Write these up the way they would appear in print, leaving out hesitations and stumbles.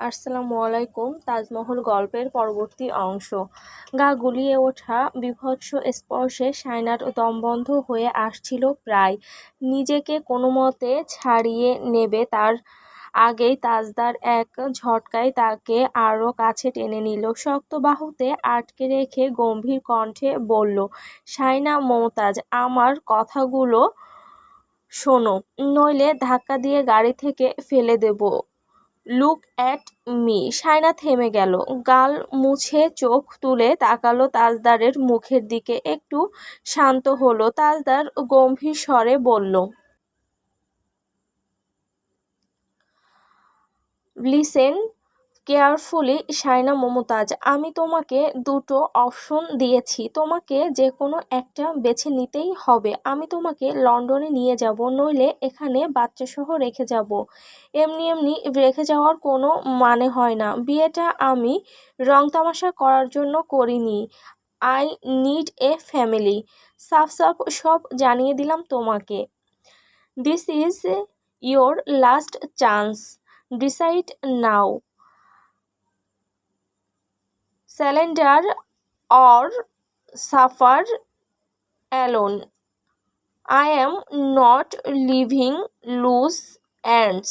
আসসালামু আলাইকুম। তাজমহল গল্পের পরবর্তী অংশ। গা গুলিয়ে ওঠা বীভৎস স্পর্শে শায়নার দম বন্ধ হয়ে আসছিল প্রায়। নিজেকে কোনোমতে ছাড়িয়ে নেবে তার আগেই তাজদার এক ঝটকায় তাকে আরও কাছে টেনে নিল। শক্ত বাহুতে আটকে রেখে গম্ভীর কণ্ঠে বলল, শায়না মমতাজ, আমার কথাগুলো শোনো, নইলে ধাক্কা দিয়ে গাড়ি থেকে ফেলে দেব। Look at me. শায়না থেমে গেল, গাল মুছে চোখ তুলে তাকালো তাজদারের মুখের দিকে। একটু শান্ত হলো। তাজদার গম্ভীর স্বরে বলল, লিসেন কেয়ারফুলি শায়না মমতাজ, আমি তোমাকে দুটো অপশন দিয়েছি, তোমাকে যে কোনো একটা বেছে নিতেই হবে। আমি তোমাকে লন্ডনে নিয়ে যাব, নইলে এখানে বাচ্চাসহ রেখে যাব। এমনি এমনি রেখে যাওয়ার কোনো মানে হয় না। বিয়েটা আমি রং তামাশা করার জন্য করিনি। I need a family. সাফ সাফ সব জানিয়ে দিলাম তোমাকে। This is your last chance. Decide now. Surrender or suffer alone. I am not leaving loose ends.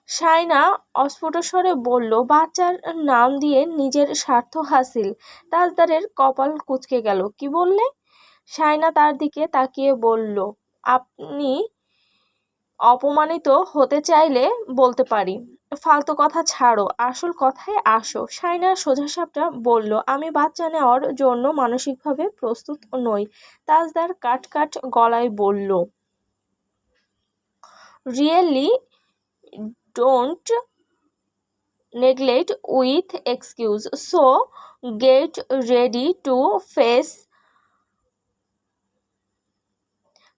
Shayna অস্ফুট স্বরে বলল, বাচ্চার নাম দিয়ে নিজের স্বার্থ হাসিল। তাজদারের কপাল কুঁচকে গেল। কি বললে? শায়না তার দিকে তাকিয়ে বলল, আপনি অপমানিত হতে চাইলে বলতে পারি। ফালতু কথা ছাড়ো, আসল কথায় আসো। শায়না সোজাসাপটা বলল, আমি বাচ্চা নেওয়ার জন্য মানসিকভাবে প্রস্তুত নই। তাজদার কাট কাট গলায় বলল, really? Don't neglect with excuse, so get ready to face.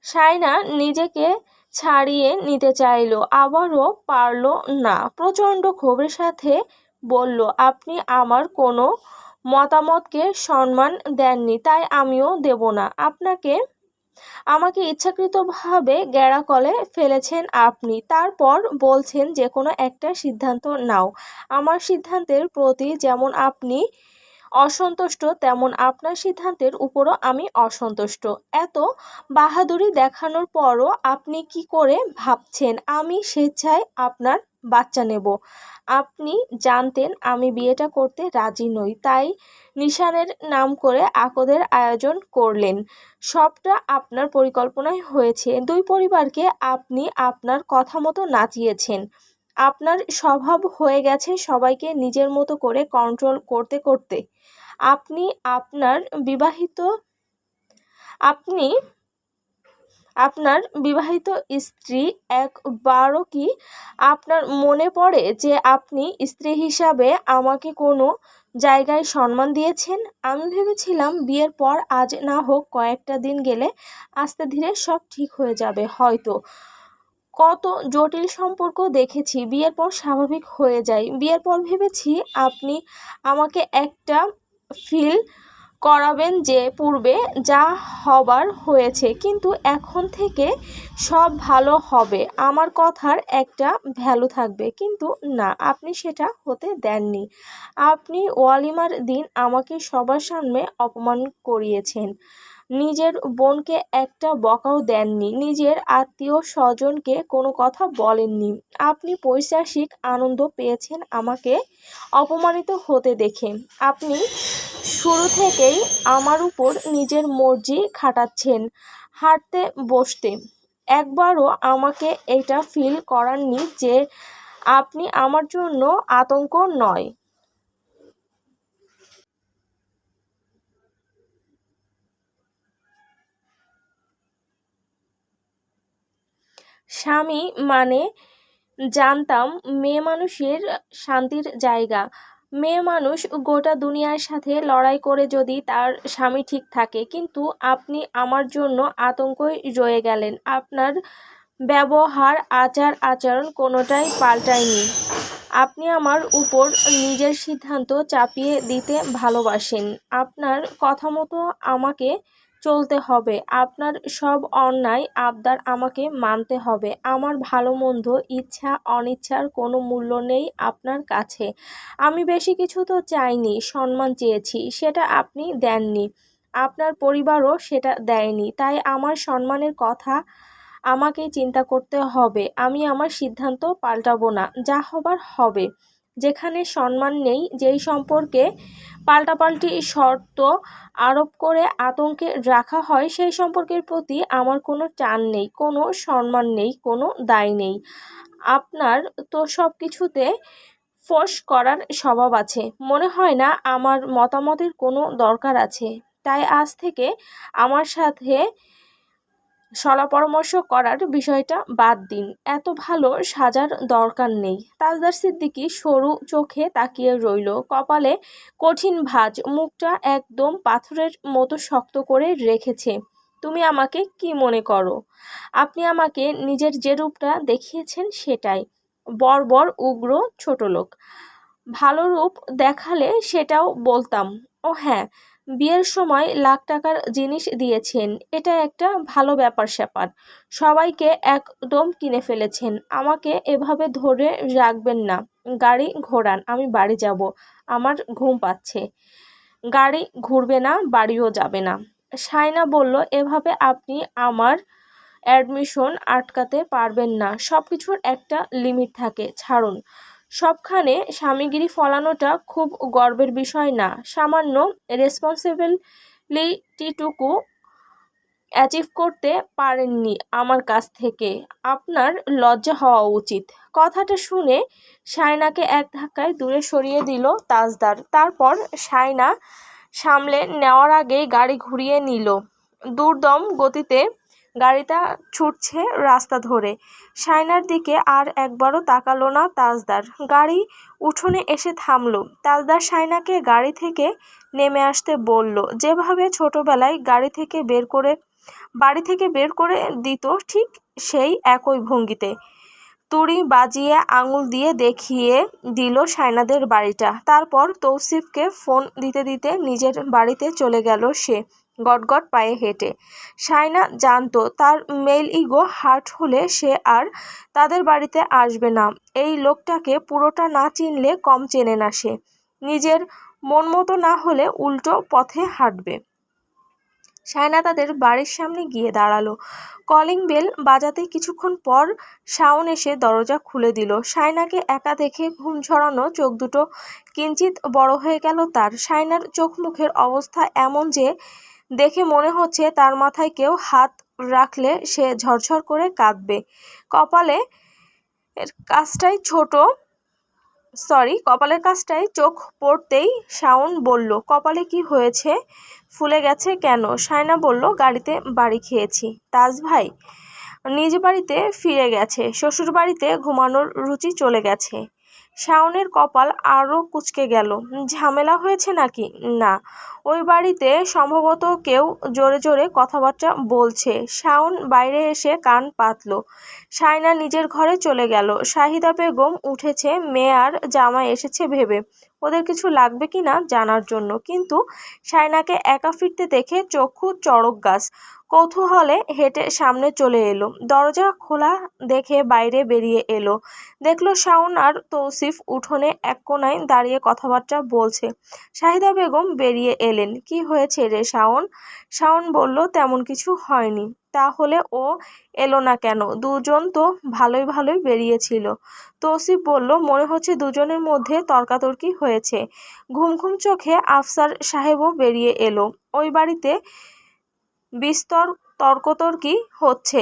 Shaina নিজেকে ছাড়িয়ে নিতে চাইল, আবারও পারল না। প্রচণ্ড ক্ষোভের সাথে বলল, আপনি আমার কোনো মতামতকে সম্মান দেননি, তাই আমিও দেব না। আমাকে ইচ্ছাকৃতভাবে গ্যাড়াকলে ফেলেছেন আপনি, তারপর বলছেন যে কোনো একটা সিদ্ধান্ত নাও। আমার সিদ্ধান্তের প্রতি যেমন আপনি অসন্তুষ্ট, তেমন আপনার সিদ্ধান্তের উপরও আমি অসন্তুষ্ট। এত বাহাদুরি দেখানোর পরও আপনি কি করে ভাবছেন আমি স্বেচ্ছায় আপনার বাচ্চা নেব? আপনি জানতেন আমি বিয়েটা করতে রাজি নই, তাই নিশানের নাম করে আকদের আয়োজন করলেন। সবটা আপনার পরিকল্পনায় হয়েছে। দুই পরিবারকে আপনি আপনার কথা মতো নাচিয়েছেন। আপনার স্বভাব হয়ে গেছে সবাইকে নিজের মতো করে কন্ট্রোল করতে করতে। আপনি আপনার বিবাহিত আপনি আপনার বিবাহিত স্ত্রী একবারও কি আপনার মনে পড়ে যে আপনি স্ত্রী হিসাবে আমাকে কোনো জায়গায় সম্মান দিয়েছেন? আমি ভেবেছিলাম বিয়ের পর আজ না হোক কয়েকটা দিন গেলে আস্তে ধীরে সব ঠিক হয়ে যাবে। হয়তো কত জটিল সম্পর্ক দেখেছি বিয়ের পর স্বাভাবিক হয়ে যায়। বিয়ের পর ভেবেছি আপনি আমাকে একটা ফিল করাবেন যে পূর্বে যা হবার হয়েছে, কিন্তু এখন থেকে সব ভালো হবে, আমার কথার একটা ভ্যালু থাকবে। কিন্তু না, আপনি সেটা হতে দেননি। আপনি ওয়ালিমার দিন আমাকে সবার সামনে অপমান করিয়েছেন। নিজের বোনকে একটা বকাও দেননি, নিজের আত্মীয় স্বজনকে কোনো কথা বলেননি। আপনি পৈশাচিক আনন্দ পেয়েছেন আমাকে অপমানিত হতে দেখে। আপনি শুরু থেকেই আমার উপর নিজের মর্জি খাটাচ্ছেন, হাঁটতে বসতে। একবারও আমাকে এটা ফিল করাননি যে আপনি আমার জন্য আতঙ্ক নয়। স্বামী মানে জানতাম মেয়ে মানুষের শান্তির জায়গা। মেয়ে মানুষ গোটা দুনিয়ার সাথে লড়াই করে যদি তার স্বামী ঠিক থাকে, কিন্তু আপনি আমার জন্য আতঙ্কই রয়ে গেলেন। আপনার ব্যবহার, আচার আচরণ কোনোটাই পাল্টায়নি। আপনি আমার উপর নিজের সিদ্ধান্ত চাপিয়ে দিতে ভালোবাসেন। আপনার কথা মতো আমাকে চলতে হবে। আপনার সব অন্যায় আবদার আমাকে মানতে হবে। আমার ভালো মন্দ ইচ্ছা অনিচ্ছার কোনো মূল্য নেই আপনার কাছে। আমি বেশি কিছু তো চাইনি, সম্মান চেয়েছি, সেটা আপনি দেননি। আপনার পরিবারও সেটা দেয়নি। তাই আমার সম্মানের কথা আমাকেই চিন্তা করতে হবে। আমি আমার সিদ্ধান্ত পাল্টাবো না, যা হবার হবে। যেখানে সম্মান নেই, যেই সম্পর্কে পাল্টাপাল্টি শর্ত আরোপ করে আতঙ্কে রাখা হয়, সেই সম্পর্কের প্রতি আমার কোনো টান নেই, কোনো সম্মান নেই, কোনো দায় নেই। আপনার তো সব কিছুতে ফোর্স করার স্বভাব আছে। মনে হয় না আমার মতামতের কোনো দরকার আছে। তাই আজ থেকে আমার সাথে শলা পরামর্শ করার বিষয়টা বাদ দিন। এত ভালো সাজার দরকার নেই। তাজদার সিদ্দিকী সরু চোখে তাকিয়ে রইল। কপালে কঠিন ভাঁজ, মুখটা একদম পাথরের মতো শক্ত করে রেখেছে। তুমি আমাকে কি মনে করো? আপনি আমাকে নিজের যে রূপটা দেখিয়েছেন সেটাই। বর্বর, উগ্র, ছোটলোক। ভালো রূপ দেখালে সেটাও বলতাম। ও হ্যাঁ, বিয়ের সময় লাখ টাকার জিনিস দিয়েছেন, এটা একটা ভালো ব্যাপার স্যাপার। সবাইকে একদম কিনে ফেলেছেন। আমাকে এভাবে ধরে রাখবেন না। গাড়ি ঘোরান, আমি বাড়ি যাব। আমার ঘুম পাচ্ছে। গাড়ি ঘুরবে না, বাড়িও যাবে না। সায়না বলল, এভাবে আপনি আমার অ্যাডমিশন আটকাতে পারবেন না। সব কিছুর একটা লিমিট থাকে, ছাড়ুন। সবখানে স্বামীগিরি ফলানোটা খুব গর্বের বিষয় না। সামান্য রেসপন্সিবিলিটিটুকু অ্যাচিভ করতে পারেননি আমার কাছ থেকে। আপনার লজ্জা হওয়া উচিত। কথাটা শুনে সায়নাকে এক ধাক্কায় দূরে সরিয়ে দিল তাজদার। তারপর সায়না সামলে নেওয়ার আগেই গাড়ি ঘুরিয়ে নিল। দুর্দম গতিতে গাড়িটা ছুটছে রাস্তা ধরে। সায়নার দিকে আর একবারও তাকালো না তাজদার। গাড়ি উঠোনে এসে থামলো। তাজদার সায়নাকে গাড়ি থেকে নেমে আসতে বলল, যেভাবে ছোটবেলায় বাড়ি থেকে বের করে দিত, ঠিক সেই একই ভঙ্গিতে তুড়ি বাজিয়ে আঙুল দিয়ে দেখিয়ে দিল সায়নাদের বাড়িটা। তারপর তৌসিফকে ফোন দিতে দিতে নিজের বাড়িতে চলে গেল সে, গটগট পায়ে হেঁটে। সায়না জানতো তার মেল ইগো হার্ট হলে সে আর তাদের বাড়িতে আসবে না। এই লোকটাকে পুরোটা না চিনলে কম চেনে না সে। নিজের মন মতো না হলে উল্টো পথে হাঁটবে। সায়না তাদের বাড়ির সামনে গিয়ে দাঁড়ালো। কলিং বেল বাজাতে কিছুক্ষণ পর শাওন এসে দরজা খুলে দিল। সায়নাকে একা দেখে ঘুম ঝরানো চোখ দুটো কিঞ্চিত বড় হয়ে গেল তার। সায়নার চোখ মুখের অবস্থা এমন যে দেখে মনে হচ্ছে তার মাথায় কেউ হাত রাখলে সে ঝরঝর করে কাঁদবে। কপালের কাছটায় চোখ পড়তেই শাওন বলল, কপালে কি হয়েছে? ফুলে গেছে কেন? সায়না বলল, গাড়িতে বাড়ি খেয়েছি। তাজ ভাই নিজ বাড়িতে ফিরে গেছে, শ্বশুর বাড়িতে ঘুমানোর রুচি চলে গেছে। শাওনের কপাল আরও কুঁচকে গেল। ঝামেলা হয়েছে নাকি? না, ওই বাড়িতে সম্ভবত কেউ জোরে জোরে কথাবার্তা বলছে। শাওন বাইরে এসে কান পাতল। সায়না নিজের ঘরে চলে গেল। শাহিদা বেগম উঠেছে মেয়ে আর জামাই এসেছে ভেবে, ওদের কিছু লাগবে কি না জানার জন্য। কিন্তু সায়নাকে একা ফিরতে দেখে চক্ষু চড়ক গাছ। কৌতূহলে হেঁটে সামনে চলে এলো। দরজা খোলা দেখে বাইরে বেরিয়ে এলো। দেখলো শাওন আর তৌসিফ উঠোনে এক কোণায় দাঁড়িয়ে কথাবার্তা বলছে। শাহিদা বেগম বেরিয়ে এলেন। কি হয়েছে রে শাওন? শাওন বলল, তেমন কিছু হয়নি। তাহলে ও এলো না কেন? দুজন তো ভালোই ভালোই বেরিয়েছিল। তৌসিফ বলল, মনে হচ্ছে দুজনের মধ্যে তর্কাতর্কি হয়েছে। ঘুম ঘুম চোখে আফসার সাহেবও বেরিয়ে এলো। ওই বাড়িতে বিস্তর তর্কতর্কি হচ্ছে।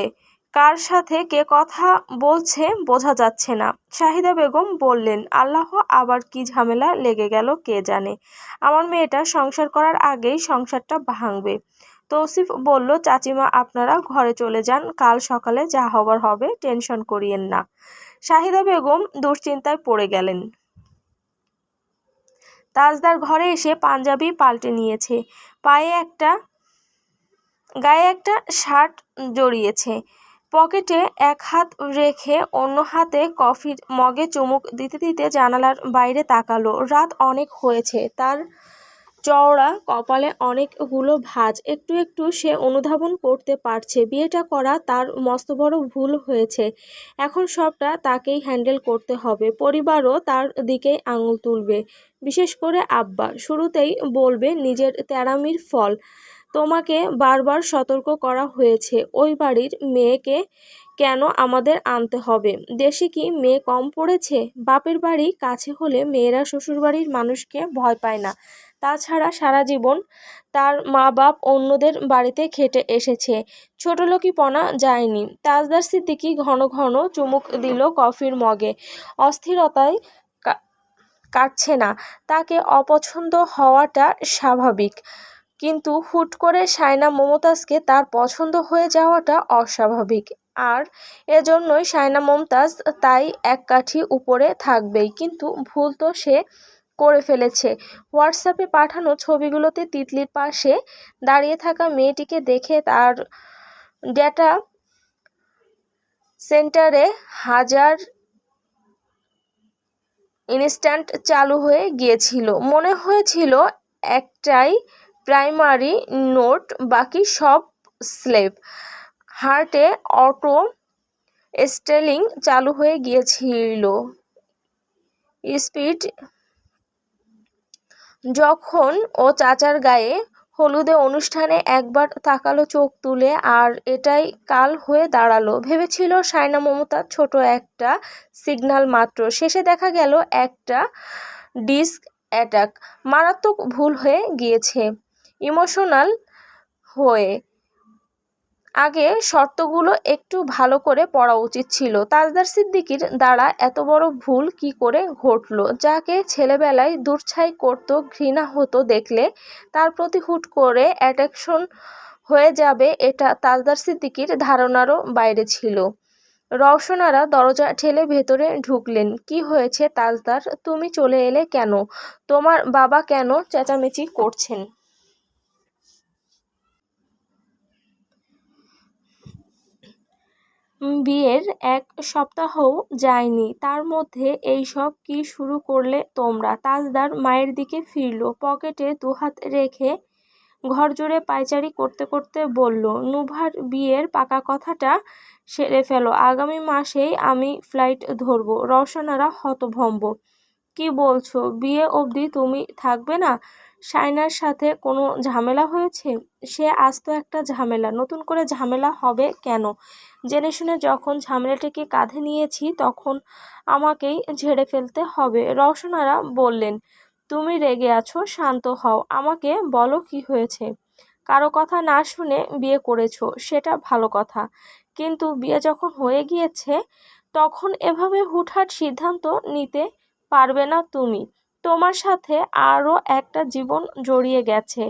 কার সাথে কে কথা বলছে বোঝা যাচ্ছে না। শাহিদা বেগম বললেন, আল্লাহ, আবার কি ঝামেলা লেগে গেল কে জানে। আমার মেয়েটা সংসার করার আগেই সংসারটা ভাঙবে। তৌসিফ বলল, চাচিমা আপনারা ঘরে চলে যান, কাল সকালে যা হবার হবে, টেনশন করিয়েন না। শাহিদা বেগম দুশ্চিন্তায় পড়ে গেলেন। তাজদার ঘরে এসে পাঞ্জাবি পাল্টে নিয়েছে, গায়ে একটা শার্ট জড়িয়েছে। পকেটে এক হাত রেখে অন্য হাতে কফির মগে চুমুক দিতে দিতে জানালার বাইরে তাকালো। রাত অনেক হয়েছে। তার চওড়া কপালে অনেকগুলো ভাঁজ। একটু একটু সে অনুধাবন করতে পারছে বিয়েটা করা তার মস্ত বড় ভুল হয়েছে। এখন সবটা তাকেই হ্যান্ডেল করতে হবে। পরিবারও তার দিকেই আঙুল তুলবে, বিশেষ করে আব্বা। শুরুতেই বলবে নিজের তেড়ামির ফল। তোমাকে বারবার সতর্ক করা হয়েছে ওই বাড়ির মেয়েকে কেন আমাদের আনতে হবে? দেশে কি মেয়ে কম পড়েছে? বাপের বাড়ি কাছে হলে মেয়েরা শ্বশুরবাড়ির মানুষকে ভয় পায় না। তাছাড়া সারা জীবন তার মা বাপ অন্যদের বাড়িতে খেটে এসেছে, ছোটলোকিপনা যায়নি। তাজদার সিদ্দিকী ঘন ঘন চুমুক দিল কফির মগে। অস্থিরতায় কাটছে না। তাকে অপছন্দ হওয়াটা স্বাভাবিক, কিন্তু হুট করে শায়না মমতাজকে তার পছন্দ হয়ে যাওয়াটা অস্বাভাবিক। আর এজন্যই শায়না মমতাজ তাই এক কাঠি উপরে থাকবেই। কিন্তু ভুল তো সে করে ফেলেছে। হোয়াটসঅ্যাপে পাঠানো ছবিগুলোতে তিতলির পাশে দাঁড়িয়ে থাকা মেয়েটিকে দেখে তার ডেটা সেন্টারে হাজার ইনস্ট্যান্ট চালু হয়ে গিয়েছিল। মনে হয়েছিল একটাই প্রাইমারি নোট, বাকি সব স্লেভ। হার্টে অটো স্টেলিং চালু হয়ে গিয়েছিল। স্পিড যখন ও চাচার গায়ে হলুদে অনুষ্ঠানে একবার তাকালো চোখ তুলে, আর এটাই কাল হয়ে দাঁড়ালো। ভেবেছিল শায়না মমতাজ ছোট একটা সিগন্যাল মাত্র, শেষে দেখা গেল একটা ডিস্ক অ্যাটাক। মারাত্মক ভুল হয়ে গিয়েছে। ইমোশনাল হয়ে আগে শর্তগুলো একটু ভালো করে পড়া উচিত ছিল। তাজদার সিদ্দিকীর দ্বারা এত বড় ভুল কি করে ঘটল? যাকে ছেলেবেলায় দূরছাই করত, ঘৃণা হতো দেখলে তার প্রতি হুট করে অ্যাট্রাকশন হয়ে যাবে, এটা তাজদার সিদ্দিকীর ধারণারও বাইরে ছিল। রওশনারা দরজা ঠেলে ভেতরে ঢুকলেন। কি হয়েছে তাজদার, তুমি চলে এলে কেন? তোমার বাবা কেন চেঁচামেচি করছেন? বিয়ের এক সপ্তাহও যায়নি, তার মধ্যে এইসব কি শুরু করলে তোমরা? তাজদার মায়ের দিকে ফিরল, পকেটে দুহাত রেখে ঘরজুড়ে পায়চারি করতে করতে বলল, নুভার বিয়ের পাকা কথাটা সেরে ফেলো। আগামী মাসেই আমি ফ্লাইট ধরব। রওশনারা হতভম্ব। কি বলছো? বিয়ে অবধি তুমি থাকবে না? শায়নার সাথে কোনো ঝামেলা হয়েছে? সে আস্ত একটা ঝামেলা, নতুন করে ঝামেলা হবে কেন? জেনে শুনে যখন ঝামেলাটিকে কাঁধে নিয়েছি তখন আমাকেই ঝেড়ে ফেলতে হবে। রওশনারা বললেন, তুমি রেগে আছো, শান্ত হও। আমাকে বলো কি হয়েছে? কারো কথা না শুনে বিয়ে করেছো, সেটা ভালো কথা, কিন্তু বিয়ে যখন হয়ে গিয়েছে তখন এভাবে হুটহাট সিদ্ধান্ত নিতে পারবে না তুমি। তোমার সাথে আরও একটা জীবন জড়িয়ে গেছে,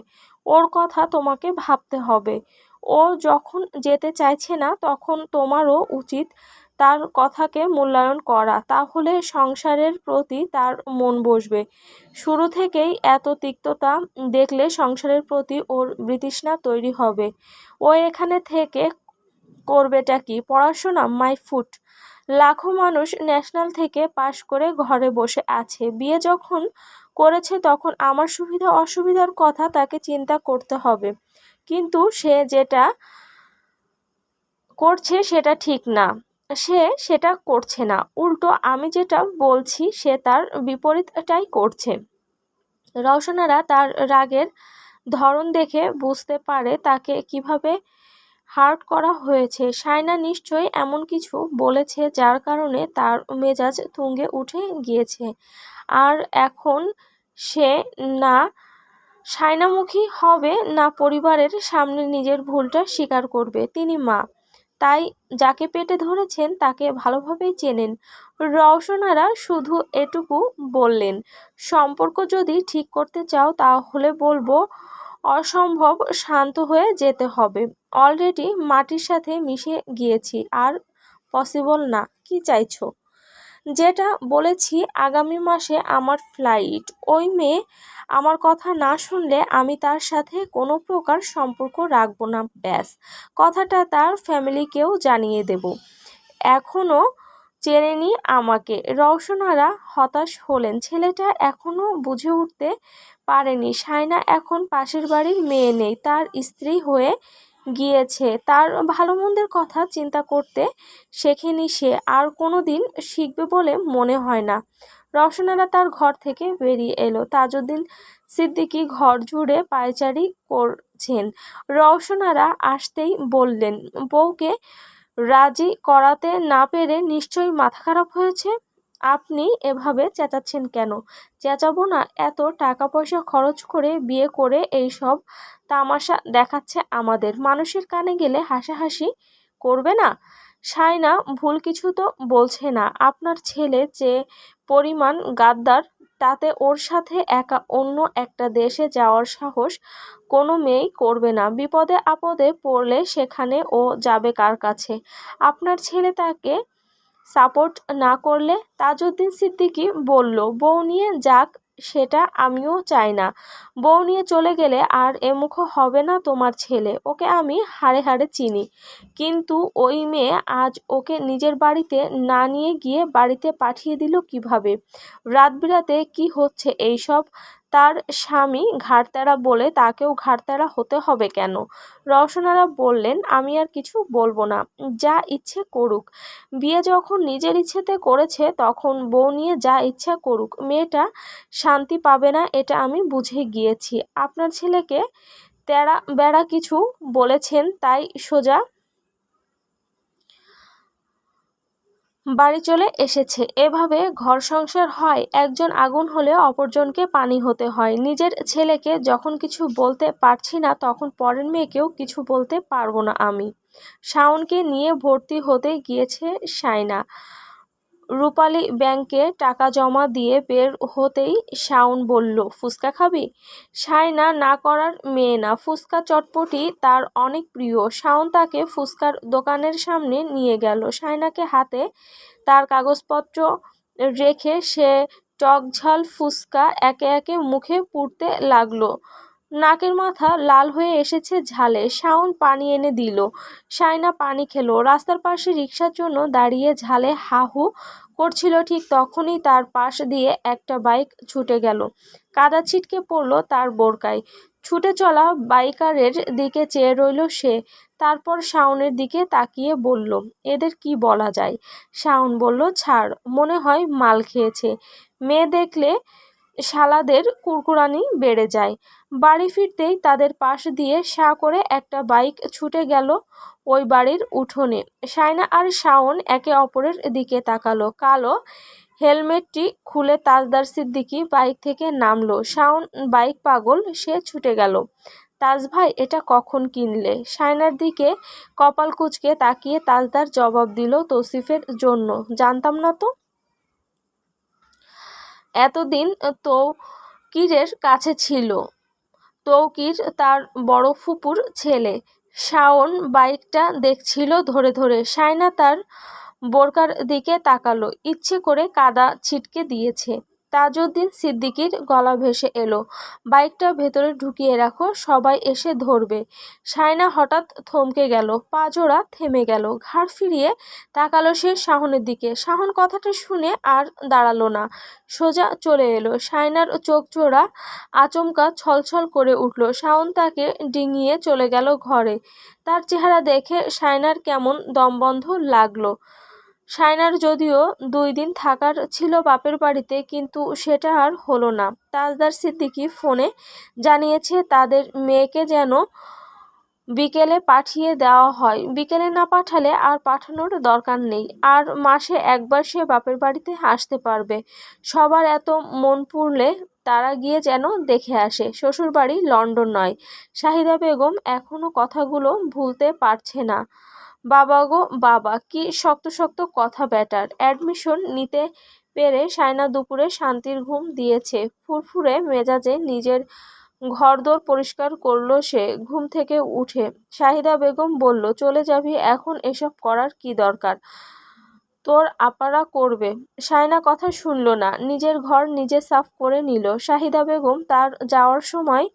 ওর কথা তোমাকে ভাবতে হবে। ও যখন যেতে চাইছে না তখন তোমারও উচিত তার কথাকে মূল্যায়ন করা, তাহলে সংসারের প্রতি তার মন বসবে। শুরু থেকেই এত তিক্ততা দেখলে সংসারের প্রতি ওর বিতৃষ্ণা তৈরি হবে। ও এখানে থেকে করবেটা কি? পড়াশোনা? My foot. লাখো মানুষ ন্যাশনাল থেকে পাশ করে ঘরে বসে আছে। বিয়ে যখন করেছে তখন আমার সুবিধা অসুবিধার কথা তাকে চিন্তা করতে হবে, কিন্তু সে যেটা করছে সেটা ঠিক না। সে সেটা করছে না, উল্টো আমি যেটা বলছি সে তার বিপরীতটাই করছে। রওশনারা তার রাগের ধরন দেখে বুঝতে পারে তাকে কিভাবে হার্ট করা হয়েছে। শায়না নিশ্চয়ই এমন কিছু বলেছে যার কারণে তার মেজাজ তুঙ্গে উঠে গিয়েছে। আর এখন সে না শায়নামুখী হবে, না পরিবারের সামনে নিজের ভুলটা স্বীকার করবে। তিনি মা, তাই যাকে পেটে ধরেছেন তাকে ভালোভাবেই চেনেন। রওশনারা শুধু এটুকু বললেন, সম্পর্ক যদি ঠিক করতে চাও তাহলে বলবো অসম্ভব শান্ত হয়ে যেতে হবে। অলরেডি মাটির সাথে মিশে গিয়েছি, আর পসিবল না। কি চাইছো? যেটা বলেছি, আগামী মাসে আমার ফ্লাইট। ওই মেয়ে আমার কথা না শুনলে আমি তার সাথে কোনো প্রকার সম্পর্ক রাখবো না, ব্যাস। কথাটা তার ফ্যামিলিকেও জানিয়ে দেব। এখনও চেনেনি আমাকে। রওশনারা হতাশ হলেন। ছেলেটা এখনো বুঝে উঠতে পারেনি শায়না এখন পাশের বাড়ির মেয়ে নেই, তার স্ত্রী হয়ে গিয়েছে। তার ভালো মন্দের কথা চিন্তা করতে শেখেনি সে, আর কোনো দিন শিখবে বলে মনে হয় না। রওশনারা তার ঘর থেকে বেরিয়ে এলো। তাজউদ্দিন সিদ্দিকী ঘর জুড়ে পায়চারি করছেন। রওশনারা আসতেই বললেন, বউকে রাজি করাতে না পেরে নিশ্চয়ই মাথা খারাপ হয়েছে। আপনি এভাবে চেঁচাচ্ছেন কেন? চেঁচাবো না, এত টাকা পয়সা খরচ করে বিয়ে করে এইসব তামাশা দেখাচ্ছে আমাদের, মানুষের কানে গেলে হাসাহাসি করবে না? শায়না ভুল কিছু তো বলছে না। আপনার ছেলে যে পরিমাণ গাদ্দার, তাতে ওর সাথে একা অন্য একটা দেশে যাওয়ার সাহস কোনো মেয়েই করবে না। বিপদে আপদে পড়লে সেখানে ও যাবে কার কাছে? আপনার ছেলে তাকে সাপোর্ট না করলে? তাজউদ্দিন সিদ্দিকী বলল, বউ নিয়ে যাক, সেটা আমিও চাই না। বউ নিয়ে চলে গেলে আর এমুখ হবে না তোমার ছেলে। ওকে আমি হাড়ে হাড়ে চিনি, কিন্তু ওই মেয়ে আজ ওকে নিজের বাড়িতে না নিয়ে গিয়ে বাড়িতে পাঠিয়ে দিল কিভাবে? রাত বিরাতে কি হচ্ছে এইসব? তার স্বামী ঘাড়ত্যাড়া বলে তাকেও ঘাড়ত্যাড়া হতে হবে কেন? রওশনারা বললেন, আমি আর কিছু বলবো না, যা ইচ্ছে করুক। বিয়ে যখন নিজের ইচ্ছেতে করেছে, তখন বউ নিয়ে যা ইচ্ছা করুক, মেয়েটা শান্তি পাবে না, এটা আমি বুঝে গিয়েছি। আপনার ছেলেকে তেড়া বেড়া কিছু বলেছেন, তাই সোজা বাড়ি চলে এসেছে। এভাবে ঘর সংসার হয়? একজন আগুন হলে অপরজনকে পানি হতে হয়। নিজের ছেলেকে যখন কিছু বলতে পারছি না, তখন পরের মেয়েকেও কিছু বলতে পারবো না আমি। শাওনকে নিয়ে ভর্তি হতে গিয়েছে শায়না। রূপালী ব্যাংকে টাকা জমা দিয়ে বের হতেই শাওন বলল, ফুচকা খাবি? শায়না না করার মেয়ে না, ফুচকা চটপটি তার অনেক প্রিয়। শাওন তাকে ফুচকার দোকানের সামনে নিয়ে গেল। শায়নাকে হাতে তার কাগজপত্র রেখে সে টকঝাল ফুচকা একে একে মুখে পুরতে লাগলো। নাকের মাথা লাল হয়ে এসেছে ঝালে। শাওন পানি এনে দিল। শায়না পানি খেলো। রাস্তার পাশে রিকশার জন্য দাঁড়িয়ে ঝালে হাহু করছিল, ঠিক তখনই তার পাশ দিয়ে একটা বাইক ছুটে গেল। কাদা ছিটকে পড়ল তার বোরকায়। ছুটে চলা বাইকারের দিকে চেয়ে রইল সে। তারপর শাওনের দিকে তাকিয়ে বলল, এদের কি বলা যায়? শাওন বলল, ছাড়, মনে হয় মাল খেয়েছে। মেয়ে দেখলে শালাদের কুরকুরানি বেড়ে যায়। বাড়ি ফিরতেই তাদের পাশ দিয়ে সা করে একটা বাইক ছুটে গেল ওই বাড়ির উঠোনে। শায়না আর শাওন একে অপরের দিকে তাকালো। কালো হেলমেটটি খুলে তাজদার সিদ্দিকী বাইক থেকে নামলো। শাওন বাইক পাগল, সে ছুটে গেল। তাজ ভাই, এটা কখন কিনলে? শায়নার দিকে কপাল কুঁচকে তাকিয়ে তাজদার জবাব দিল, তৌসিফের জন্য। জানতাম না তো। এতদিন তৌকিরের কাছে ছিল। তৌকির তার বড় ফুপুর ছেলে। শাওন বাইকটা দেখছিল ধরে ধরে। শায়না তার বোরকার দিকে তাকালো। ইচ্ছে করে কাদা ছিটকে দিয়েছে। তাজউদ্দিন সিদ্দিকীর গলা ভেসে এলো, বাইকটা ভেতরে ঢুকিয়ে রাখো, সবাই এসে ধরবে। শায়না হঠাৎ থমকে গেল, পা জোড়া থেমে গেল। ঘাড় ফিরিয়ে তাকালো সে শাওনের দিকে। শাওন কথাটা শুনে আর দাঁড়ালো না, সোজা চলে এলো। শায়নার চোখ জোড়া আচমকা ছলছল করে উঠল। শাওন তাকে ডিঙিয়ে চলে গেল ঘরে। তার চেহারা দেখে শায়নার কেমন দমবন্ধ লাগলো। শায়নার যদিও 2 দিন থাকার ছিল বাপের বাড়িতে, কিন্তু সেটা আর হলো না। তাজদার সিদ্দিকী ফোনে জানিয়েছে তাদের মেয়েকে যেন বিকেলে পাঠিয়ে দেওয়া হয়। বিকেলে না পাঠালে আর পাঠানোর দরকার নেই। আর মাসে একবার সে বাপের বাড়িতে আসতে পারবে। সবার এত মন পুড়লে তারা গিয়ে যেন দেখে আসে। শ্বশুরবাড়ি লন্ডন নয়। শাহিদা বেগম এখনো কথাগুলো ভুলতে পারছে না। বাবা গো বাবা, কি শক্ত শক্ত কথা ব্যাটার। অ্যাডমিশন নিতে পেরে শায়না দুপুরে শান্তির ঘুম দিয়েছে। ফুরফুরে মেজাজে নিজের ঘরদোর পরিষ্কার করল সে ঘুম থেকে উঠে। শাহিদা বেগম বলল, চলে যাবি এখন? এসব করার কি দরকার? তোর আপারা করবে। শায়না কথা শুনল না, নিজের ঘর নিজে সাফ করে নিল। শাহিদা বেগম তার যাওয়ার সময়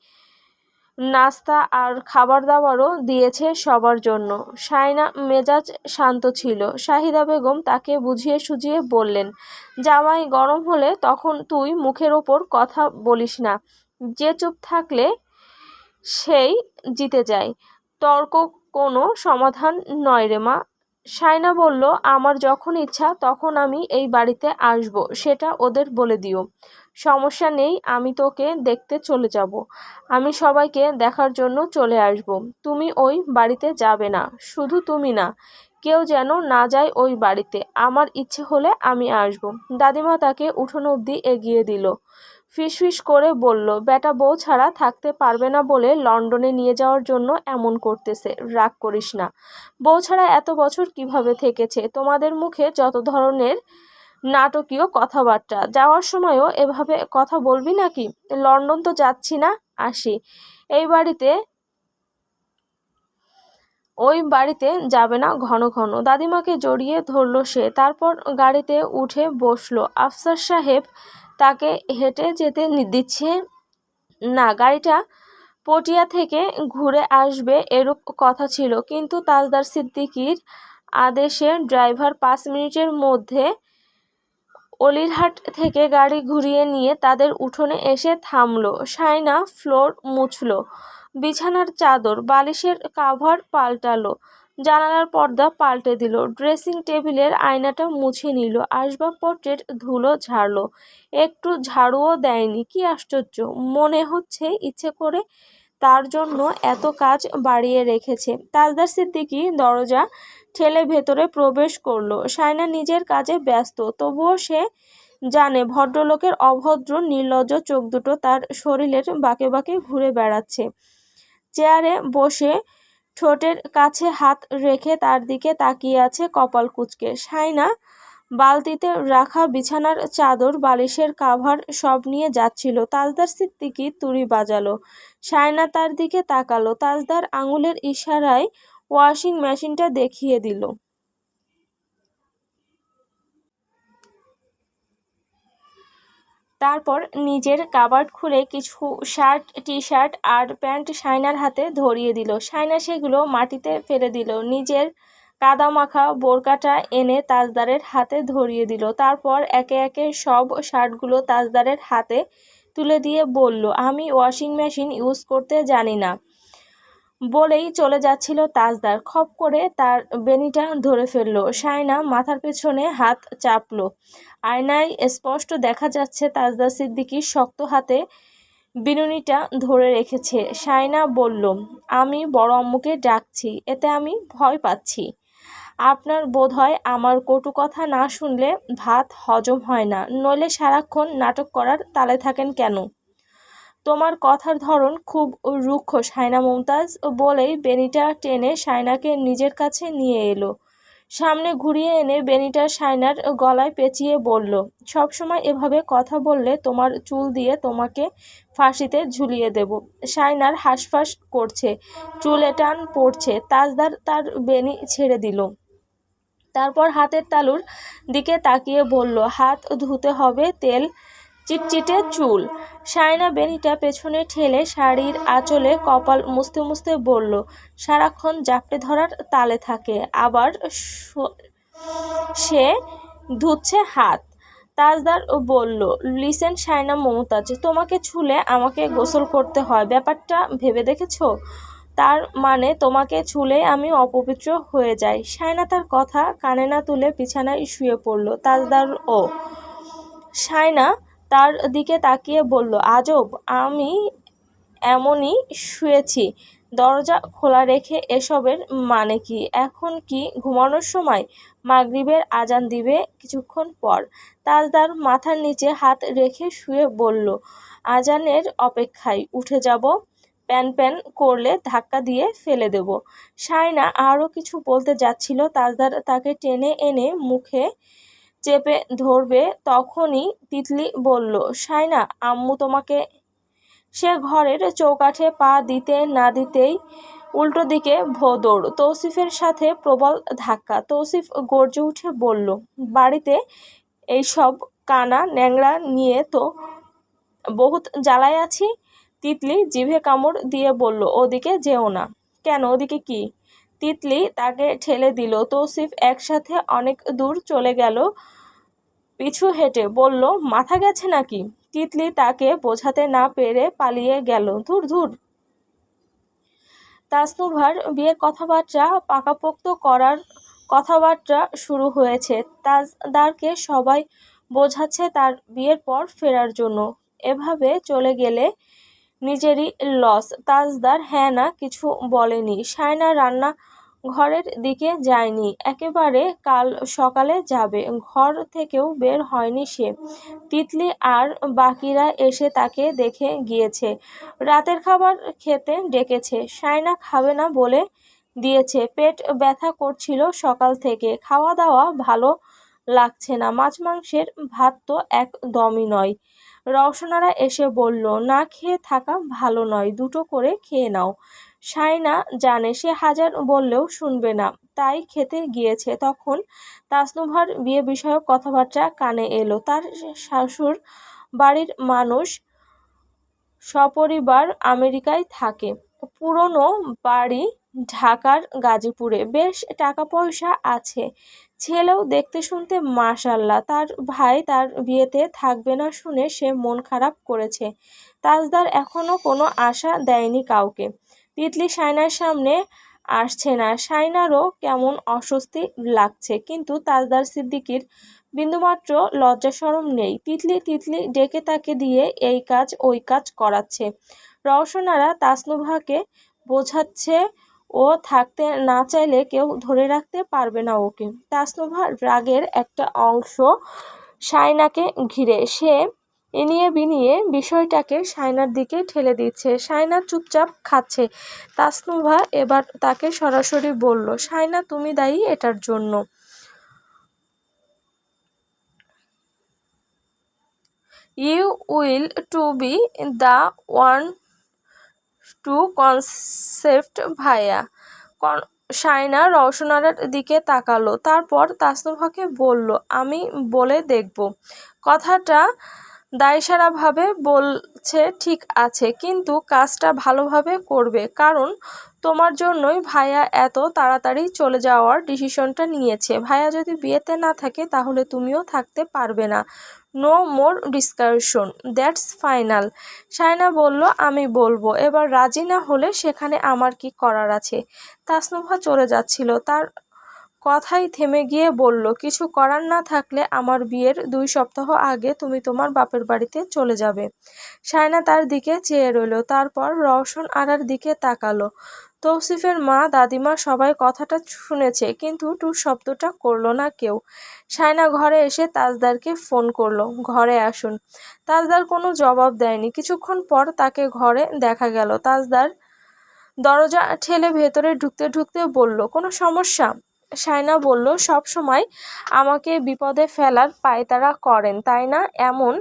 নাস্তা আর খাবার দাবারও দিয়েছে সবার জন্য। শায়না মেজাজ শান্ত ছিল। শাহিদা বেগম তাকে বুঝিয়ে সুঝিয়ে বললেন, জামাই গরম হলে তখন তুই মুখের ওপর কথা বলিস না, যে চুপ থাকলে সেই জিতে যায়। তর্ক কোনো সমাধান নয় রে মা। শায়না বলল, আমার যখন ইচ্ছা তখন আমি এই বাড়িতে আসব, সেটা ওদের বলে দিও। সমস্যা নেই, আমি তোকে দেখতে চলে যাব। আমি সবাইকে দেখার জন্য চলে আসব। তুমি ওই বাড়িতে যাবে না। শুধু তুমি না, কেউ যেন না যায় ওই বাড়িতে। আমার ইচ্ছে হলে আমি আসব। দাদিমা তাকে উঠোন অবধি এগিয়ে দিল। ফিসফিস করে বলল, বেটা বউ ছাড়া থাকতে পারবে না বলে লন্ডনে নিয়ে যাওয়ার জন্য এমন করতেছে। রাগ করিস না। বউ ছাড়া এত বছর কিভাবে থেকেছে। তোমাদের মুখে যত ধরনের নাটকীয় কথাবার্তা, যাওয়ার সময়ও এভাবে কথা বলবি নাকি? লন্ডন তো যাচ্ছি না, আসি। এই বাড়িতে ওই বাড়িতে যাবে না ঘন ঘন। দাদিমাকে জড়িয়ে ধরল সে। তারপর গাড়িতে উঠে বসলো। আফসার সাহেব তাকে হেঁটে যেতে দিচ্ছে না। গাড়িটা পটিয়া থেকে ঘুরে আসবে এরূপ কথা ছিল, কিন্তু তাজদার সিদ্দিকীর আদেশে ড্রাইভার 5 মিনিটের মধ্যে অলিরহাট থেকে গাড়ি ঘুরিয়ে নিয়ে তাদের উঠোনে এসে থামল। শায়না ফ্লোর মুছল, বিছানার চাদর বালিশের কাভার পাল্টালো, জানালার পর্দা পাল্টে দিল, ড্রেসিং টেবিলের আয়নাটা মুছে নিল, আসবাবপত্রের ধুলো ঝাড়ল। একটু ঝাড়ুও দেয়নি। কি আশ্চর্য! মনে হচ্ছে ইচ্ছে করে তার জন্য এত কাজ বাড়িয়ে রেখেছে। তাজদার সিদ্দিকী দরজা ঠেলে ভেতরে প্রবেশ করলো। শায়না নিজের কাজে ব্যস্ত, তবুও সে জানে ভদ্রলোকের অভদ্র নির্লজ্জ চোখ দুটো তার শরীরের বাঁকে বাঁকে ঘুরে বেড়াচ্ছে। চেয়ারে বসে ঠোঁটের কাছে হাত রেখে তার দিকে তাকিয়ে আছে কপাল কুঁচকে। শায়না বালতিতে রাখা বিছানার চাদর বালিশের কাভার সব নিয়ে যাচ্ছিল। তাজদার সিদ্দিকী তুড়ি বাজালো। শায়না তার দিকে তাকালো। তাজদার আঙুলের ইশারায় ওয়াশিং মেশিনটা দেখিয়ে দিল। তারপর নিজের কাবার্ড খুলে কিছু শার্ট, টি শার্ট আর প্যান্ট শায়নার হাতে ধরিয়ে দিল। শায়না সেগুলো মাটিতে ফেলে দিল। নিজের কাদামাখা বোরকাটা এনে তাজদারের হাতে ধরিয়ে দিল। তারপর একে একে সব শার্টগুলো তাজদারের হাতে তুলে দিয়ে বলল, আমি ওয়াশিং মেশিন ইউজ করতে জানি না। বলেই চলে যাচ্ছিল তাজদার। খপ করে তার বেনিটা ধরে ফেলল। শায়না মাথার পেছনে হাত চাপল। আয়নায় স্পষ্ট দেখা যাচ্ছে তাজদার সিদ্দিকীর শক্ত হাতে বিনুনিটা ধরে রেখেছে। শায়না বলল, আমি বড় আম্মুকে ডাকছি, এতে আমি ভয় পাচ্ছি। আপনার বোধহয় আমার কটু কথা না শুনলে ভাত হজম হয় না, নইলে সারাক্ষণ নাটক করার তালে থাকেন কেন? তোমার কথার ধরন খুব রুক্ষ শায়না মুমতাজ। বলেই বেনিটা টেনে শায়নাকে নিজের কাছে নিয়ে এলো। সামনে ঘুরিয়ে এনে বেনিটা শায়নার গলায় পেঁচিয়ে বলল, সবসময় এভাবে কথা বললে তোমার চুল দিয়ে তোমাকে ফাঁসিতে ঝুলিয়ে দেব। শায়নার হাঁসফাঁস করছে, চুলে টান পড়ছে। তাজদার তার বেনি ছেড়ে দিল। তারপর হাতের তালুর দিকে তাকিয়ে বলল, হাত ধুতে হবে, তেল চিটচিটে চুল। শায়না বেনিটা পেছনে ঠেলে শাড়ির আঁচলে কপাল মুছতে মুছতে বলল, সারাক্ষণ জাপটে ধরার তালে থাকে, আবার সে ধুচ্ছে হাত। তাজদার বলল, লিসেন শায়না মমতাজ, তোমাকে ছুলে আমাকে গোসল করতে হয়, ব্যাপারটা ভেবে দেখেছো? তার মানে তোমাকে ছুলে আমি অপবিত্র হয়ে যাই। শায়না তার কথা কানে না তুলে বিছানায় শুয়ে পড়ল। তাজদার ও শায়না তার দিকে তাকিয়ে বলল, আজব, আমি এমনই শুয়েছি দরজা খোলা রেখে, এসবের মানে কি? এখন কি ঘুমানোর সময়? মাগরিবের আজান দিবে কিছুক্ষণ পর। তাজদার মাথার নিচে হাত রেখে শুয়ে বলল, আজানের অপেক্ষায় উঠে যাব, প্যান প্যান করলে ধাক্কা দিয়ে ফেলে দেব। শায়না আরও কিছু বলতে যাচ্ছিল, তাজদার তাকে টেনে এনে মুখে চেপে ধরবে, তখনই তিতলি বলল, শায়না আম্মু তোমাকে। সে ঘরের চৌকাঠে পা দিতে না দিতেই উল্টো দিকে ভোঁদড়, তৌসিফের সাথে প্রবল ধাক্কা। তৌসিফ গর্জে উঠে বলল, বাড়িতে এইসব কানা ন্যাংরা নিয়ে তো বহুত জ্বালায় আছি। তিতলি জিভে কামড় দিয়ে বলল, ওদিকে যেও না। কেন, ওদিকে কি? তিতলি তাকে ঠেলে দিল। তৌসিফ একসাথে অনেক দূর চলে গেল পিছু হেঁটে। বলল, মাথা গেছে নাকি? তিতলি তাকে বোঝাতে না পেরে পালিয়ে গেল। ধুর ধুর। তাসনুভার বিয়ের কথাবার্তা পাকাপোক্ত করার কথাবার্তা শুরু হয়েছে। তাজদারকে সবাই বোঝাচ্ছে তার বিয়ের পর ফেরার জন্য। এভাবে চলে গেলে নিজেরই লস। তাজদার হ্যাঁ না কিছু বলেনি। সায়না রান্না ঘরের দিকে যায়নি, একেবারে কাল সকালে যাবে। ঘর থেকেও বের হয়নি সে। তিতলি আর বাকিরা এসে তাকে দেখে গিয়েছে। রাতের খাবার খেতে ডেকেছে। সায়না খাবে না বলে দিয়েছে। পেট ব্যথা করছিল সকাল থেকে। খাওয়া দাওয়া ভালো লাগছে না। মাছ মাংসের ভাত তো একদমই নয়। রওশনারা এসে বলল, না খেয়ে থাকা ভালো নয়, দুটো করে খেয়ে নাও। সায়না জানে সে হাজার বললেও শুনবে না, তাই খেতে গিয়েছে। তখন তাসনুভার বিয়ে বিষয়ক কথাবার্তা কানে এলো। তার শ্বশুর বাড়ির মানুষ সপরিবার আমেরিকায় থাকে। পুরনো বাড়ি ঢাকার গাজীপুরে। বেশ টাকা পয়সা আছে। ছেলেও দেখতে শুনতে মাশাআল্লাহ। তার ভাই তার বিয়েতে থাকবে না শুনে সে মন খারাপ করেছে। তাজদার এখনো কোনো আশা দেয়নি কাউকে। তিতলি সায়নার সামনে আসছে না। সায়নারও কেমন অস্বস্তি লাগছে, কিন্তু তাজদার সিদ্দিকীর বিন্দুমাত্র লজ্জা শরম নেই। তিতলি তিতলি ডেকে তাকে দিয়ে এই কাজ ওই কাজ করাচ্ছে। রওশনারা তাসনুভাকে বোঝাচ্ছে ও থাকতে না চাইলে কেউ ধরে রাখতে পারবে না ওকে। তাসনুভা রাগের একটা অংশ সায়নাকে ঘিরে। সে ইনিয়ে বিনিয়ে বিষয়টাকে সায়নার দিকে ঠেলে দিচ্ছে। সায়না চুপচাপ খাচ্ছে। তাসনুভা এবার তাকে সরাসরি বলল, সায়না তুমি দায়ী এটার জন্য। You will to be the one to concept ভাইয়া। সায়না রওশনার দিকে তাকালো, তারপর তাসনুভাকে বলল, আমি বলে দেখব। কথাটা দায়সারাভাবে বলছে ঠিক আছে, কিন্তু কাজটা ভালোভাবে করবে, কারণ তোমার জন্যই ভাইয়া এত তাড়াতাড়ি চলে যাওয়ার ডিসিশনটা নিয়েছে। ভাইয়া যদি বিয়েতে না থাকে তাহলে তুমিও থাকতে পারবে না। No more discussion, that's final. Saina বলল, আমি বলবো। এবার রাজি না হলে সেখানে আমার কি করার আছে? তাসনুভা চলে যাচ্ছিল, তার কথাই থেমে গিয়ে বলল, কিছু করার না থাকলে আমার বিয়ের 2 সপ্তাহ আগে তুমি তোমার বাপের বাড়িতে চলে যাবে। সায়না তার দিকে চেয়ে রইল, তারপর রওশন আরার দিকে তাকালো। তৌসিফের মা, দাদিমা সবাই কথাটা শুনেছে, কিন্তু টু শব্দটা করলো না কেউ। সায়না ঘরে এসে তাজদারকে ফোন করলো, ঘরে আসুন। তাজদার কোনো জবাব দেয়নি। কিছুক্ষণ পর তাকে ঘরে দেখা গেল। তাজদার দরজা ঠেলে ভেতরে ঢুকতে ঢুকতে বলল, কোনো সমস্যা? সায়না বলল, সব সময় আমাকে বিপদে ফেলার পায়তারা করেন, তাই না? এমন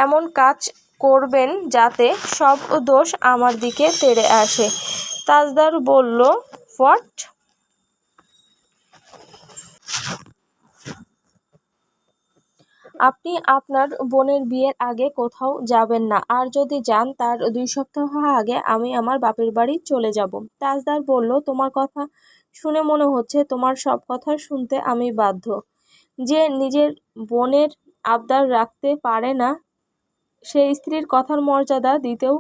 এমন কাজ করবেন যাতে সব দোষ আমার দিকে তেড়ে আসে। তাজদার বলল, হোয়াট? আপনি আপনার বোনের বিয়ের আগে কোথাও যাবেন না, আর যদি যান তার 2 সপ্তাহ আগে আমি আমার বাপের বাড়ি চলে যাব। তাজদার বলল, তোমার কথা শুনে মনে হচ্ছে তোমার সব কথা শুনতে আমি বাধ্য। যে নিজের বোনের আবদার রাখতে পারে না সে স্ত্রীর কথার মর্যাদা দিতেও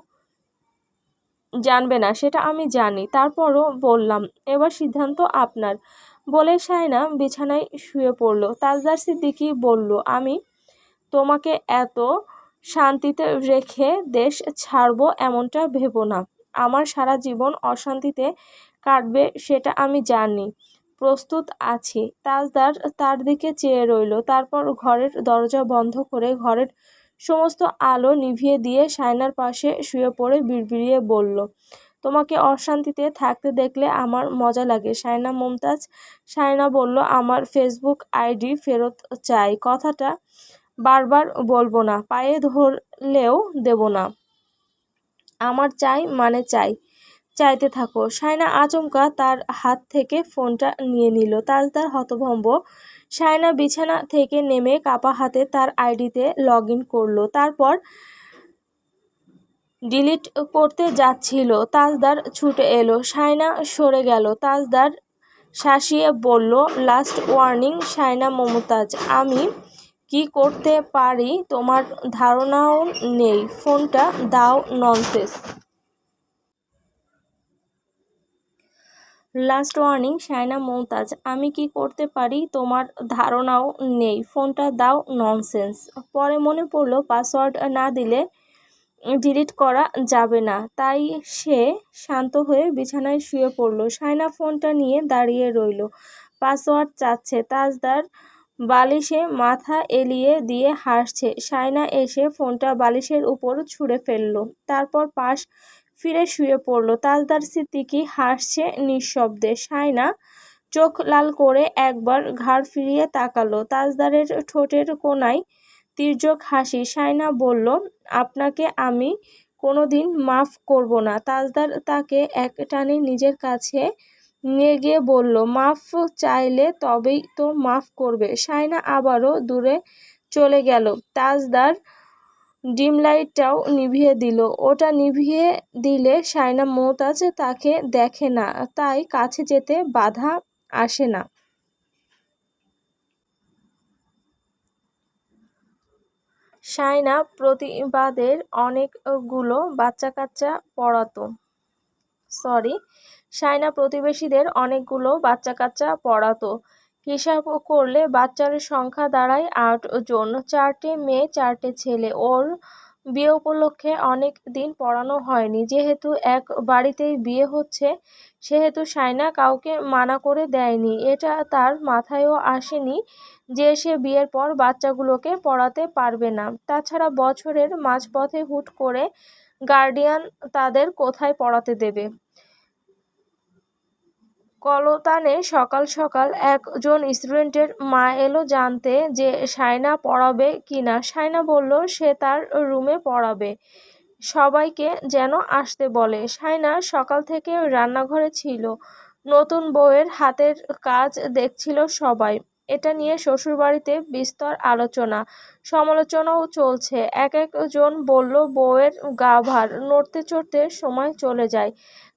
জানবে না, সেটা আমি জানি। তারপরও বললাম, এবার সিদ্ধান্ত আপনার। বলে সায়না বিছানায় শুয়ে পড়ল। তাজদার সিদ্দিকী বলল, আমি তোমাকে এত শান্তিতে রেখে দেশ ছাড়বো এমনটা ভেবো না। আমার সারা জীবন অশান্তিতে কাটবে সেটা আমি জানি, প্রস্তুত আছি। তাজদার তার দিকে চেয়ে রইল, তারপর ঘরের দরজা বন্ধ করে ঘরের সমস্ত আলো নিভিয়ে দিয়ে সায়নার পাশে শুয়ে পড়ে বিড়বিড়িয়ে বলল, তোমাকে অশান্তিতে থাকতে দেখলে আমার মজা লাগে সায়না মুমতাজ। সায়না বলল, আমার ফেসবুক আইডি ফেরত চাই। কথাটা বারবার বলবো না, পায়ে ধরলেও দেব না। আমার চাই মানে চাই, চাইতে থাকো। সায়না আচমকা তার হাত থেকে ফোনটা নিয়ে নিল। তাজদার হতভম্ব। সায়না বিছানা থেকে নেমে কাপা হাতে তার আইডিতে লগ ইন করলো। তারপর ডিলিট করতে যাচ্ছিল, তাজদার ছুটে এলো। শায়না সরে গেল। তাজদার শাসিয়ে বলল, লাস্ট ওয়ার্নিং শায়না মমতাজ, আমি কি করতে পারি তোমার ধারণাও নেই। ফোনটা দাও। Nonsense. Last warning Shaina Mumtaz, আমি কি করতে পারি তোমার ধারণাও নেই। ফোনটা দাও। ননসেন্স। পরে মনে পড়ল পাসওয়ার্ড না দিলে ডিলিট করা যাবে না, তাই সে শান্ত হয়ে বিছানায় শুয়ে পড়ল। শায়না ফোনটা নিয়ে দাঁড়িয়ে রইল। পাসওয়ার্ড চাচ্ছে। তাজদার বালিশে মাথা এলিয়ে দিয়ে হাসছে। শায়না এসে ফোনটা বালিশের উপর ছুঁড়ে ফেলল, তারপর পাশ ফিরে শুয়ে পড়ল। তাজদার সিদ্দিকী হাসছে নিঃশব্দে। শায়না চোখ লাল করে একবার ঘাড় ফিরিয়ে তাকালো। তাজদারের ঠোঁটের কোণায় তির্যক হাসি। শায়না বলল, আপনাকে আমি কোনোদিন মাফ করব না। তাজদার তাকে এক টানে নিজের কাছে নিয়ে গিয়ে বলল, মাফ চাইলে তবেই তো মাফ করবে। শায়না আবারও দূরে চলে গেল। তাজদার ডিম লাইটটাও নিভিয়ে দিল। ওটা নিভিয়ে দিলে শায়না মমতাজ তাকে দেখে না, তাই কাছে যেতে বাধা আসে না। শায়না প্রতিবাদের অনেকগুলো বাচ্চা কাচ্চা পড়াতো। শায়না প্রতিবেশীদের অনেকগুলো বাচ্চা কাচ্চা পড়াতো। হিসাব করলে বাচ্চার সংখ্যা দাঁড়ায় 8 জন। 4টে মেয়ে 4টে ছেলে। ওর বিয়ে উপলক্ষে অনেক দিন পড়ানো হয়নি। যেহেতু এক বাড়িতেই বিয়ে হচ্ছে, সেহেতু শায়না কাউকে মানা করে দেয়নি। এটা তার মাথায়ও আসেনি যে সে বিয়ের পর বাচ্চাগুলোকে পড়াতে পারবে না। তাছাড়া বছরের মাঝপথে হুট করে গার্ডিয়ান তাদের কোথায় পড়াতে দেবে। কলতানে সকাল সকাল একজন স্টুডেন্টের মা এলো জানতে যে শায়না পড়াবে কিনা। শায়না বলল সে তার রুমে পড়াবে, সবাইকে যেন আসতে বলে। শায়না সকাল থেকে রান্নাঘরে ছিল। নতুন বউয়ের হাতের কাজ দেখছিল সবাই। এটা নিয়ে শ্বশুরবাড়িতে বিস্তর আলোচনা সমালোচনাও চলছে। এক একজন বলল বউয়ের গা ভার, নড়তে চড়তে সময় চলে যায়।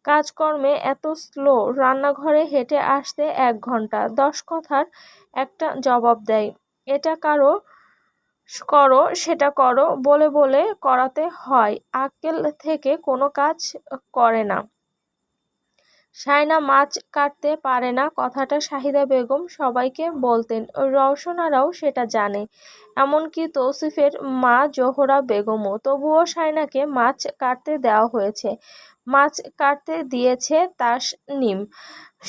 কাজকর্মে এত স্লো, রান্নাঘরে হেঁটে আসতে 1 ঘন্টা। 10 কথার একটা জবাব দেয়, এটা করো সেটা করো বলে বলে করাতে হয়। আক্কেল থেকে কোনো কাজ করে না। শায়না মাছ কাটতে পারে না, কথাটা শাহিদা বেগম সবাইকে বলতেন। রওশনারাও সেটা জানে, এমনকি তৌসিফের মা জোহরা বেগমও। তবুও শায়নাকে মাছ কাটতে দেওয়া হয়েছে। মাছ কাটতে দিয়েছে তাসনিম।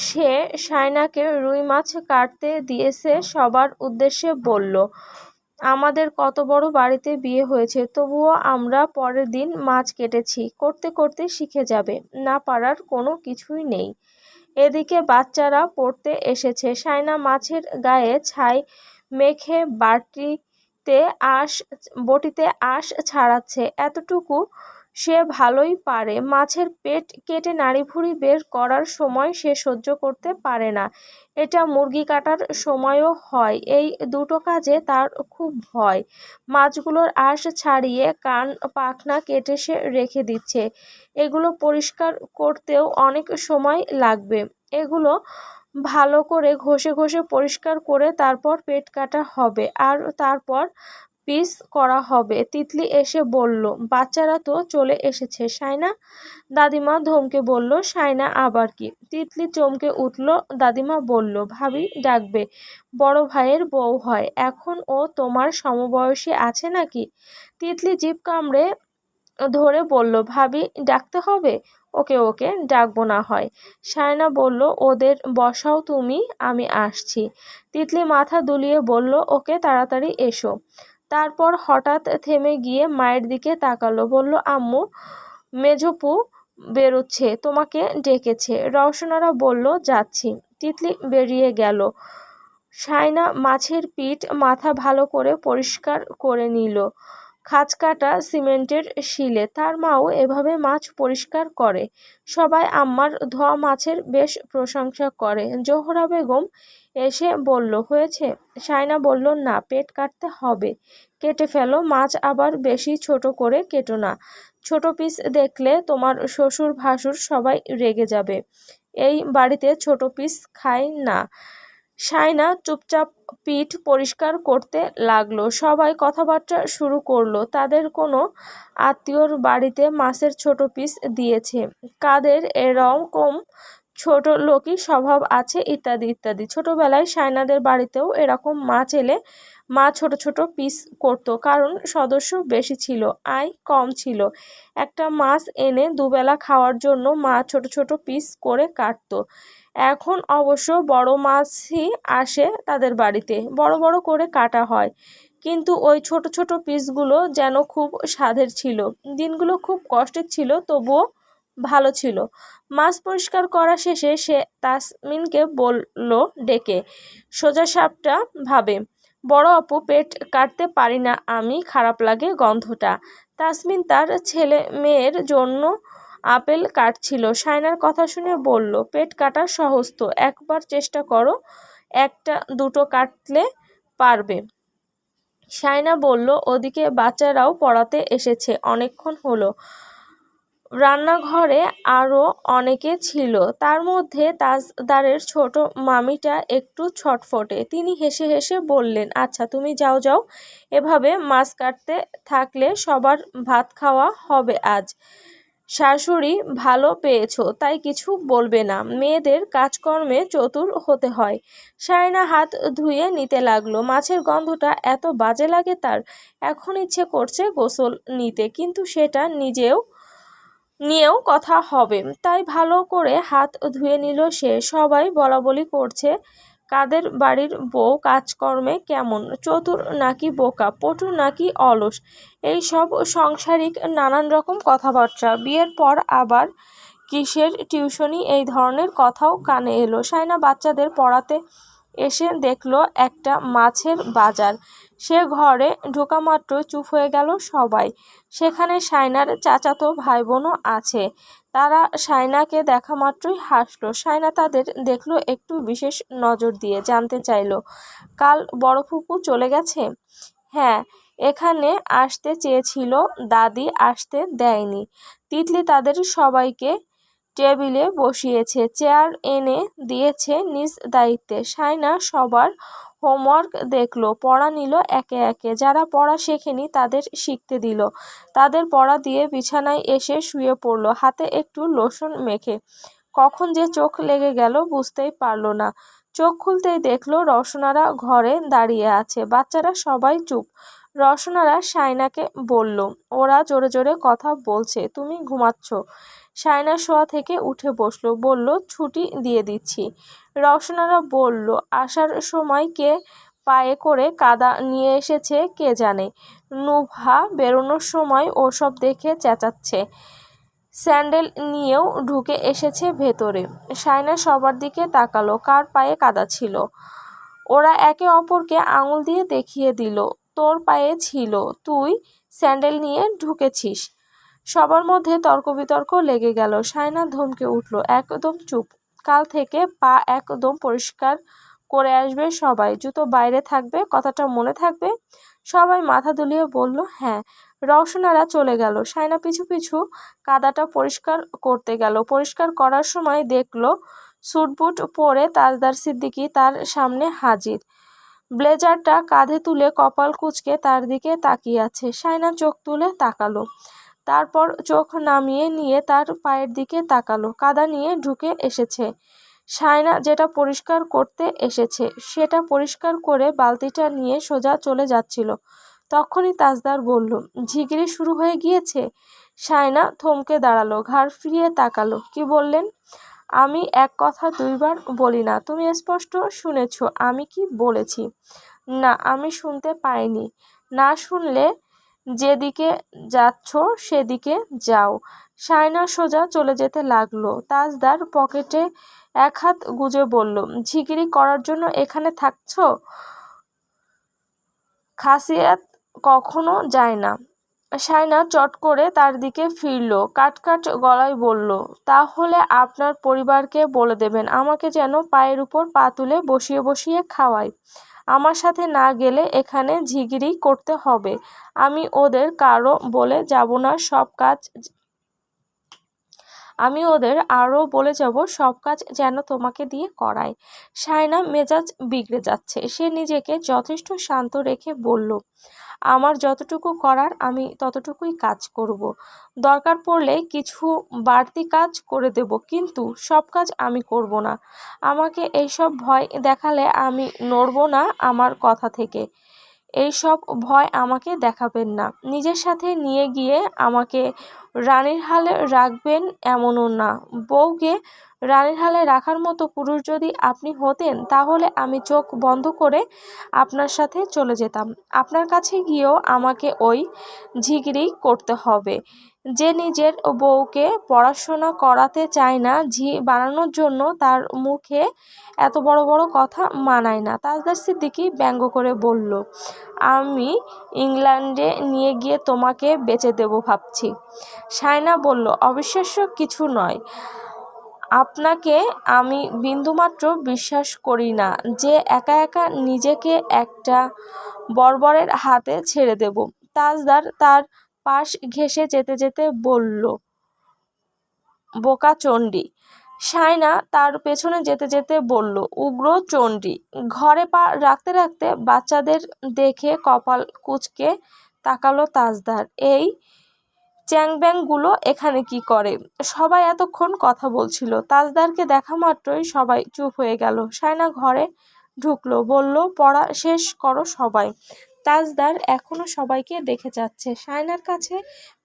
সে শায়নাকে রুই মাছ কাটতে দিয়েছে। সবার উদ্দেশ্যে বলল, আমাদের কত বড় বাড়িতে বিয়ে হয়েছে, তবুও আমরা পরের দিন মাছ কেটেছি। করতে করতে শিখে যাবে, না পারার কোনো কিছুই নেই। এদিকে বাচ্চারা পড়তে এসেছে। শায়না মাছের গায়ে ছাই মেখে বটিতে আঁশ ছাড়াচ্ছে। এতটুকু সে ভালোই পারে। মাছের পেট কেটে নাড়িভুড়ি বের করার সময় সে সহ্য করতে পারে না। এটা মুরগি কাটার সময়ও হয়। এই দুটো কাজে তার খুব ভয়। মাছগুলোর আঁশ ছাড়িয়ে কান পাখনা কেটে সে রেখে দিচ্ছে। এগুলো পরিষ্কার করতেও অনেক সময় লাগবে। এগুলো ভালো করে ঘষে ঘষে পরিষ্কার করে তারপর পেট কাটা হবে, আর তারপর পিস করা হবে। তিতলি এসে বলল, বাচ্চারা তো চলে এসেছে শায়না। দাদিমা ধমকে বলল, শায়না আবার কি? তিতলি চমকে উঠল। দাদিমা বলল, ভাবি ডাকবে, বড় ভাইয়ের বউ হয়, এখন ও তোমার সমবয়সী আছে নাকি? তিতলি জিভ কামড়ে ধরে বলল, ভাবি ডাকতে হবে? ওকে ওকে ডাকবো না হয়। শায়না বলল, ওদের বসাও তুমি, আমি আসছি। তিতলি মাথা দুলিয়ে বলল, ওকে তাড়াতাড়ি এসো। তারপর হঠাৎ থেমে গিয়ে মায়ের দিকে তাকালো, বলল, আম্মু মেঝোপু বেরোচ্ছে, তোমাকে ডেকেছে। রওশনারা বলল, যাচ্ছি। তিতলি বেরিয়ে গেল। শায়না মাছের পিঠ মাথা ভালো করে পরিষ্কার করে নিল। খাঁজ কাটা সিমেন্টের শিলে। তার মাও এভাবে মাছ পরিষ্কার করে। সবাই আম্মার ধোয়া মাছের বেশ প্রশংসা করে। জোহরা বেগম এসে বলল, হয়েছে? সায়না বলল, না, পেট কাটতে হবে। কেটে ফেলো, মাছ আবার বেশি ছোট করে কেটো না। ছোট পিস দেখলে তোমার শ্বশুর ভাসুর সবাই রেগে যাবে। এই বাড়িতে ছোট পিস খায় না। সায়না চুপচাপ পিঠ পরিষ্কার করতে লাগলো। সবাই কথাবার্তা শুরু করলো। তাদের কোনো আত্মীয়র বাড়িতে মাছের ছোট পিস দিয়েছে, কাদের এরকম ছোট লোকই স্বভাব আছে, ইত্যাদি ইত্যাদি। ছোটবেলায় সায়নাদের বাড়িতেও এরকম মাছ এলে মা ছোট ছোট পিস করতো, কারণ সদস্য বেশি ছিল, আয় কম ছিল। একটা মাছ এনে দুবেলা খাওয়ার জন্য মা ছোট ছোট পিস করে কাটতো। এখন অবশ্য বড় মাছই আসে তাদের বাড়িতে, বড় বড় করে কাটা হয়, কিন্তু ওই ছোট ছোট পিসগুলো যেন খুব স্বাদের ছিল। দিনগুলো খুব কষ্টের ছিল, তবুও ভালো ছিল। মাছ পরিষ্কার করা শেষে সে তাসমিনকে বলল ডেকে, সোজা সাপটা ভাবে, বড় আপু, পেট কাটতে পারি না আমি, খারাপ লাগে গন্ধটা। তাসমিন তার ছেলে মেয়ের জন্য আপেল কাটছিল। সায়নার কথা শুনে বলল, পেট কাটা সহজ তো, একবার চেষ্টা করো, একটা দুটো কাটলে পারবে। সায়না বলল, ওদিকে বাচ্চারাও পড়াতে এসেছে, অনেকক্ষণ হলো। রান্নাঘরে আরও অনেকে ছিল, তার মধ্যে তাজদারের ছোট মামিটা একটু ছটফটে। তিনি হেসে হেসে বললেন, আচ্ছা তুমি যাও যাও, এভাবে মাছ কাটতে থাকলে সবার ভাত খাওয়া হবে আজ। শাশুড়ি ভালো পেয়েছো তাই কিছু বলবে না, মেয়েদের কাজকর্মে চতুর হতে হয়। সায়না হাত ধুয়ে নিতে লাগলো। মাছের গন্ধটা এত বাজে লাগে তার, এখন ইচ্ছে করছে গোসল নিতে, কিন্তু সেটা নিয়েও কথা হবে, তাই ভালো করে হাত ধুয়ে নিল সে। সবাই বলাবলি করছে, কাদের বাড়ির বউ কাজকর্মে কেমন, চতুর নাকি বোকা, পটু নাকি অলস, এই সব সাংসারিক নানান রকম কথাবার্তা। বিয়ের পর আবার কিসের টিউশনি, এই ধরনের কথাও কানে এলো। সায়না বাচ্চাদের পড়াতে এসে দেখলো একটা মাছের বাজার। সে ঘরে ঢোকামাত্র চুপ হয়ে গেল সবাই। সেখানে সায়নার চাচাতো ভাই বোনও আছে। তারা সায়নাকে দেখা মাত্রই হাসলো। সায়না তাদের দেখলো একটু বিশেষ নজর দিয়ে, জানতে চাইলো, কাল বড় ফুপু চলে গেছে? হ্যাঁ, এখানে আসতে চেয়েছিল, দাদি আসতে দেয়নি। তিতলি তাদের সবাইকে টেবিলে বসিয়েছে, চেয়ার এনে দিয়েছে নিজ দায়িত্বে। সায়না সবার হোমওয়ার্ক দেখলো, পড়া নিল একে একে। যারা পড়া শেখেনি তাদের শিখতে দিল। তাদের পড়া দিয়ে বিছানায় এসে শুয়ে পড়ল, হাতে একটু লোশন মেখে। কখন যে চোখ লেগে গেল বুঝতেই পারল না। চোখ খুলতেই দেখলো রওশনারা ঘরে দাঁড়িয়ে আছে। বাচ্চারা সবাই চুপ। রওশনারা সায়নাকে বলল, ওরা জোরে জোরে কথা বলছে, তুমি ঘুমাচ্ছ। সায়না শোয়া থেকে উঠে বসলো, বলল, ছুটি দিয়ে দিচ্ছি। রওশনারা বলল, আসার সময় কে পায়ে করে কাদা নিয়ে এসেছে কে জানে। নুভা বেরোনোর সময় ওসব দেখে চেঁচাচ্ছে। স্যান্ডেল নিয়েও ঢুকে এসেছে ভেতরে। সায়না সবার দিকে তাকালো, কার পায়ে কাদা ছিল। ওরা একে অপরকে আঙুল দিয়ে দেখিয়ে দিল, তোর পায়ে ছিল, তুই স্যান্ডেল নিয়ে ঢুকেছিস। সবার মধ্যে তর্ক বিতর্ক লেগে গেল। সায়না ধমকে উঠল, একদম চুপ, কাল থেকে পা একদম পরিষ্কার করে আসবে সবাই, জুতো বাইরে থাকবে, কথাটা মনে থাকবে? সবাই মাথা দুলিয়ে বলল, হ্যাঁ। রওশনারা চলে গেল। সায়না পিছু পিছু কাদাটা পরিষ্কার করতে গেল। পরিষ্কার করার সময় দেখলো স্যুটবুট পরে তাজদার সিদ্দিকী তার সামনে হাজির। ব্লেজারটা কাঁধে তুলে কপাল কুঁচকে তার দিকে তাকিয়ে আছে। সায়না চোখ তুলে তাকালো, তারপর চোখ নামিয়ে নিয়ে তার পায়ের দিকে তাকালো। কাদা নিয়ে ঢুকে এসেছে। সায়না যেটা পরিষ্কার করতে এসেছে সেটা পরিষ্কার করে বালতিটা নিয়ে সোজা চলে যাচ্ছিল। তখনই তাজদার বলল, ঝিগিরি শুরু হয়ে গিয়েছে। সায়না থমকে দাঁড়ালো, ঘাড় ফিরিয়ে তাকালো। কি বললেন? আমি এক কথা দুইবার বলি না, তুমি স্পষ্ট শুনেছ আমি কি বলেছি। না, আমি শুনতে পাইনি। না শুনলে যেদিকে যাচ্ছ সেদিকে যাও। সায়না সোজা চলে যেতে লাগলো। তাজদার পকেটে এক হাত গুজে বলল, ঝিগিরি করার জন্য এখানে থাকছো? খাসিয়াত কখনো যায় না। শায়না চট করে তার দিকে ফিরল, কাটকাট গলায় বলল, তাহলে আপনার পরিবারকে বলে দেবেন আমাকে যেন পায়ের উপর পা তুলে বসিয়ে বসিয়ে খাওয়ায়। আমার সাথে না গেলে এখানে ঝিগিরি করতে হবে। আমি ওদের কারো বলে যাব না সব কাজ আমি ওদের আরও বলে যাব সব কাজ যেন তোমাকে দিয়ে করায়। শায়না মেজাজ বিগড়ে যাচ্ছে। সে নিজেকে যথেষ্ট শান্ত রেখে বলল, আমার যতটুকু করার আমি ততটুকুই কাজ করব। দরকার পড়লে কিছু বাড়তি কাজ করে দেব, কিন্তু সব কাজ আমি করব না। আমাকে এইসব ভয় দেখালে আমি নড়ব না আমার কথা থেকে। এইসব ভয় আমাকে দেখাবেন না। নিজের সাথে নিয়ে গিয়ে আমাকে রানীর হালে রাখবেন এমনও না। বউকে রানীর হালে রাখার মতো পুরুষ যদি আপনি হতেন, তাহলে আমি চোখ বন্ধ করে আপনার সাথে চলে যেতাম। আপনার কাছে গিয়েও আমাকে ওই ঝিগিরি করতে হবে। যে নিজের বউকে পড়াশোনা করাতে চায় না, ঝি বানানোর জন্য তার মুখে এত বড় বড় কথা মানায় না। তাজদার সিদ্দিকী ব্যঙ্গ করে বলল, আমি ইংল্যান্ডে নিয়ে গিয়ে তোমাকে বেচে দেব ভাবছি। শায়না বলল, অবিশ্বাস্য কিছু নয়। আপনাকে আমি বিন্দুমাত্র বিশ্বাস করি না যে একা একা নিজেকে একটা বর্বরের হাতে ছেড়ে দেব। তাজদার তার পাশ ঘেঁষে যেতে যেতে বলল, বোকা চণ্ডী। শায়না তার পেছনে যেতে যেতে বলল, উগ্র চণ্ডী। ঘরে পা রাখতে রাখতে বাচ্চাদের দেখে কপাল কুঁচকে তাকালো তাজদার। এই চ্যাংব্যাংগুলো এখানে কি করে? সবাই এতক্ষণ কথা বলছিল। তাজদারকে দেখা মাত্রই সবাই চুপ হয়ে গেল। শায়না ঘরে ঢুকলো, বলল, পড়া শেষ করো সবাই। তাজদার এখনো সবাইকে দেখে যাচ্ছে। শায়নার কাছে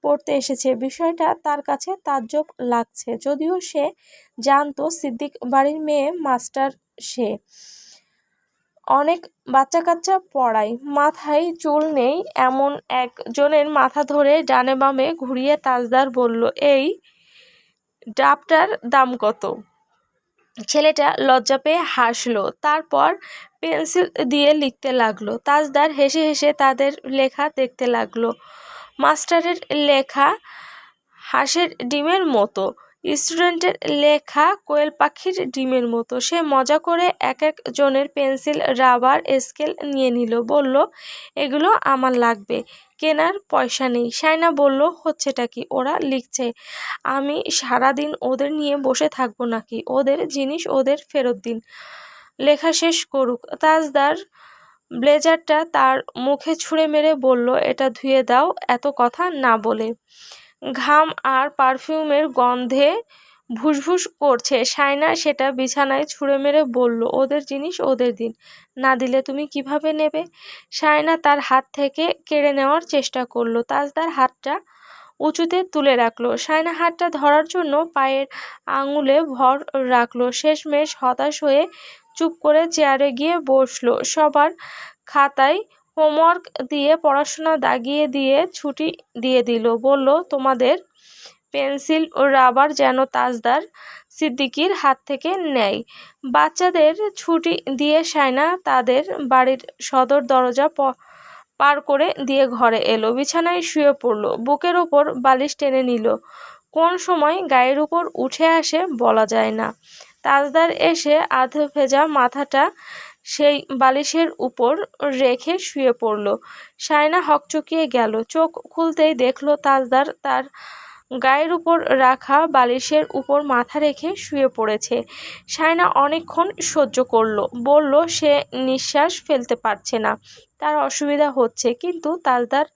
পড়তে এসেছে, বিষয়টা তার কাছে তাজ্জব লাগছে। যদিও সে জানতো সিদ্দিক বাড়ির মেয়ে মাস্টার, সে অনেক বাচ্চা কাচ্চা পড়ায়। মাথায় চুল নেই এমন একজনের মাথা ধরে ডানে বামে ঘুরিয়ে তাজদার বলল, এই ডাবটার দাম কত? ছেলেটা লজ্জা পেয়ে হাসলো, তারপর পেন্সিল দিয়ে লিখতে লাগলো। তাজদার হেসে হেসে তাদের লেখা দেখতে লাগলো। মাস্টারের লেখা হাঁসের ডিমের মতো, স্টুডেন্টের লেখা কোয়েল পাখির ডিমের মতো। সে মজা করে এক একজনের পেন্সিল, রাবার, স্কেল নিয়ে নিল। বলল, এগুলো আমার লাগবে, কেনার পয়সা নেই। শায়না বলল, হচ্ছেটা কি? ওরা লিখছে, আমি সারাদিন ওদের নিয়ে বসে থাকবো নাকি? ওদের জিনিস ওদের ফেরত দিন, লেখা শেষ করুক। তাজদার ব্লেজারটা তার মুখে ছুঁড়ে মেরে বলল, এটা ধুয়ে দাও। এত কথা না বলে। ঘাম আর পারফিউমের গন্ধে ভুসভুস করছে। শায়না সেটা বিছানায় ছুঁড়ে মেরে বলল, ওদের জিনিস ওদের দিন, না দিলে তুমি কিভাবে নেবে? শায়না তার হাত থেকে কেড়ে নেওয়ার চেষ্টা করলো। তাজদার হাতটা উঁচুতে তুলে রাখলো। শায়না হাতটা ধরার জন্য পায়ের আঙুলে ভর রাখলো। শেষমেশ হতাশ হয়ে চুপ করে চেয়ারে গিয়ে বসলো। সবার খাতায় হোমওয়ার্ক দিয়ে পড়াশোনা দাগিয়ে দিয়ে ছুটি দিয়ে দিল। বলল, তোমাদের পেন্সিল ও রাবার যেন তাজদার সিদ্দিকীর হাত থেকে নেয়। বাচ্চাদের ছুটি দিয়ে শায়না তাদের বাড়ির সদর দরজা পার করে দিয়ে ঘরে এলো। বিছানায় শুয়ে পড়ল, বুকের ওপর বালিশ টেনে নিল। কোন সময় গায়ের উপর উঠে আসে বলা যায় না। তাজদার এসে আধ ভেজা মাথাটা সেই বালিশের উপর রেখে শুয়ে পড়ল। শায়না হকচকিয়ে গেল। চোখ খুলতেই দেখল তাজদার তার গায়ের উপর রাখা বালিশের উপর মাথা রেখে শুয়ে পড়েছে। শায়না অনেকক্ষণ সহ্য করল। বলল, সে নিঃশ্বাস ফেলতে পারছে না, তার অসুবিধা হচ্ছে। কিন্তু তাজদার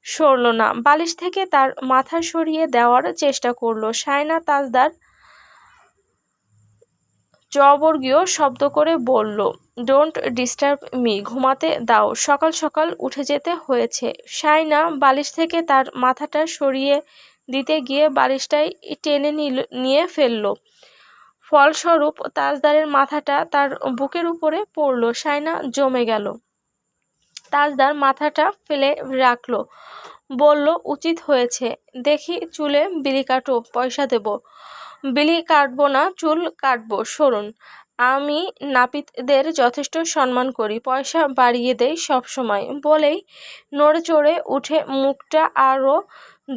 সরল না। বালিশ থেকে তার মাথা সরিয়ে দেওয়ার চেষ্টা করল। শায়না তাজদার জবর্গীয় শব্দ করে বলল, ডোন্ট ডিস্টার্ব মি, ঘুমাতে দাও, সকাল সকাল উঠে যেতে হয়েছে। শায়না বালিশ থেকে তার মাথাটা সরিয়ে দিতে গিয়ে বালিশটাই টেনে নিয়ে ফেলল। ফলস্বরূপ তাজদারের মাথাটা তার বুকের উপরে পড়ল। শায়না জমে গেল। তাজদার মাথাটা ফেলে রাখল, বলল, উচিত হয়েছে। দেখি চুলে বিলি কাটো, পয়সা দেব। বিলি কাটবো না, চুল কাটবো, সরুন। আমি নাপিতদের যথেষ্ট সম্মান করি, পয়সা বাড়িয়ে দেই সব সময় বলেই নড়ে চড়ে উঠে মুখটা আরও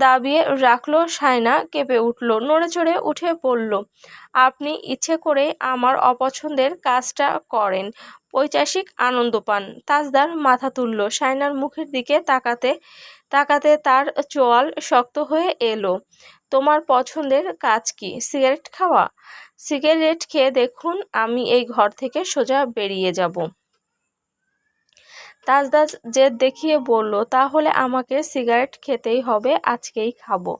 দাবিয়ে রাখলো। সায়না কেঁপে উঠল, নড়ে চড়ে উঠে পড়ল, আপনি ইচ্ছে করেই আমার অপছন্দের কাজটা করেন, পৈশাচিক আনন্দ পান। তাজদার মাথা তুলল, সায়নার মুখের দিকে তাকাতে তাকাতে তার চোয়াল শক্ত হয়ে এলো। তোমার পছন্দের কাজ কি? সিগারেট খাওয়া? সিগারেট খেয়ে দেখুন আমি এই ঘর থেকে সোজা বেরিয়ে যাব। তাজদার জেদ দেখিয়ে বলল, তাহলে আমাকে সিগারেট খেতেই হবে, আজকেই খাবো।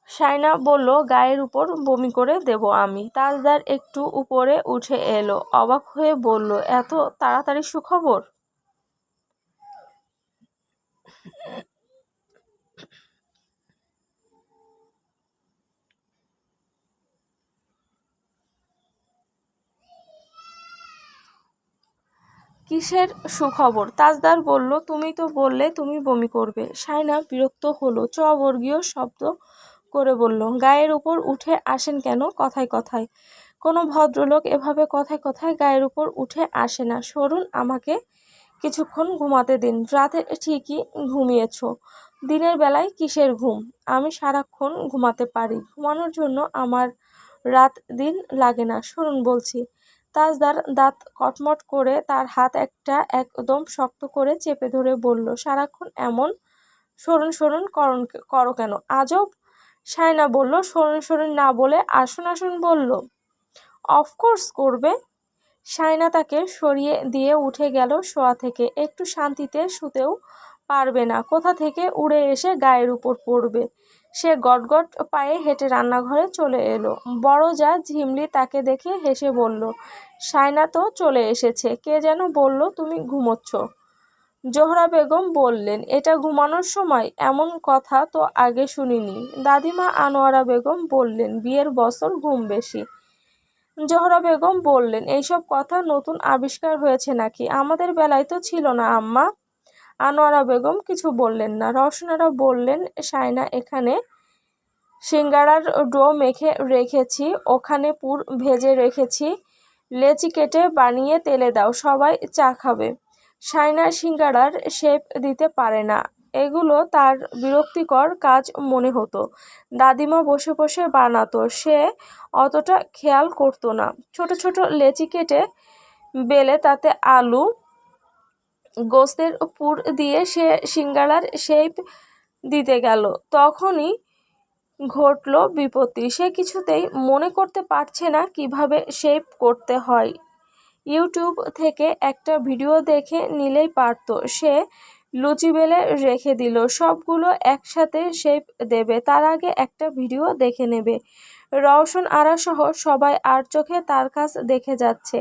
সায়না বলল, গায়ের উপর বমি করে দেব আমি। তাজদার একটু উপরে উঠে এলো, অবাক হয়ে বলল, এত তাড়াতাড়ি সুখবর? কিসের সুখবর? তাজদার বলল, তুমি তো বললে তুমি বমি করবে। সায়না বিরক্ত হলো, চবর্গীয় শব্দ করে বলল, গায়ের উপর উঠে আসেন কেন কথায় কথায়? কোনো ভদ্রলোক এভাবে কথায় কথায় গায়ের উপর উঠে আসে না। সরুন, আমাকে কিছুক্ষণ ঘুমাতে দিন। রাতে ঠিকই ঘুমিয়েছ, দিনের বেলায় কিসের ঘুম? আমি সারাক্ষণ ঘুমাতে পারি, ঘুমানোর জন্য আমার রাত দিন লাগে না। সরুন বলছি। তাজদার দাঁত কটমট করে তার হাত একটা একদম শক্ত করে চেপে ধরে বলল, সারাক্ষণ এমন সরুন সরুন করো কেন? আজব। সায়না বলল, সরুন সরুন না বলে আসুন আসুন বলল। অফকোর্স করবে। সায়না তাকে সরিয়ে দিয়ে উঠে গেল শোয়া থেকে। একটু শান্তিতে শুতেও পারবে না, কোথা থেকে উড়ে এসে গায়ের উপর পড়বে। সে গটগট পায়ে হেঁটে রান্নাঘরে চলে এলো। বড় যা ঝিমলি তাকে দেখে হেসে বলল, সায়না তো চলে এসেছে। কে যেন বলল তুমি ঘুমোচ্ছ? জোহরা বেগম বললেন, এটা ঘুমানোর সময়? এমন কথা তো আগে শুনিনি। দাদিমা আনোয়ারা বেগম বললেন, বিয়ের বছর ঘুম বেশি। জোহরা বেগম বললেন, এইসব কথা নতুন আবিষ্কার হয়েছে নাকি? আমাদের বেলায় তো ছিল না আম্মা। আনোয়ারা বেগম কিছু বললেন না। রওশনারা বললেন, সায়না, এখানে সিঙ্গাড়ার ডো মেখে রেখেছি, ওখানে পুর ভেজে রেখেছি, লেচি কেটে বানিয়ে তেলে দাও, সবাই চা খাবে। সায়না সিঙ্গাড়ার শেপ দিতে পারে না, এগুলো তার বিরক্তিকর কাজ মনে হতো। দাদিমা বসে বসে বানাতো, সে অতটা খেয়াল করতো না। ছোট ছোট লেচি কেটে বেলে তাতে আলু গোস্তের পুর দিয়ে সে সিঙ্গাড়ার শেপ দিতে গেল। তখনই ঘটল বিপত্তি। সে কিছুতেই মনে করতে পারছে না কিভাবে শেপ করতে হয়। ইউটিউব থেকে একটা ভিডিও দেখে নিলেই পারত। সে লুচি বেলে রেখে দিল, সবগুলো একসাথে শেপ দেবে, তার আগে একটা ভিডিও দেখে নেবে। রওশন আরা সহ সবাই আর চোখে তার কাজ দেখে যাচ্ছে।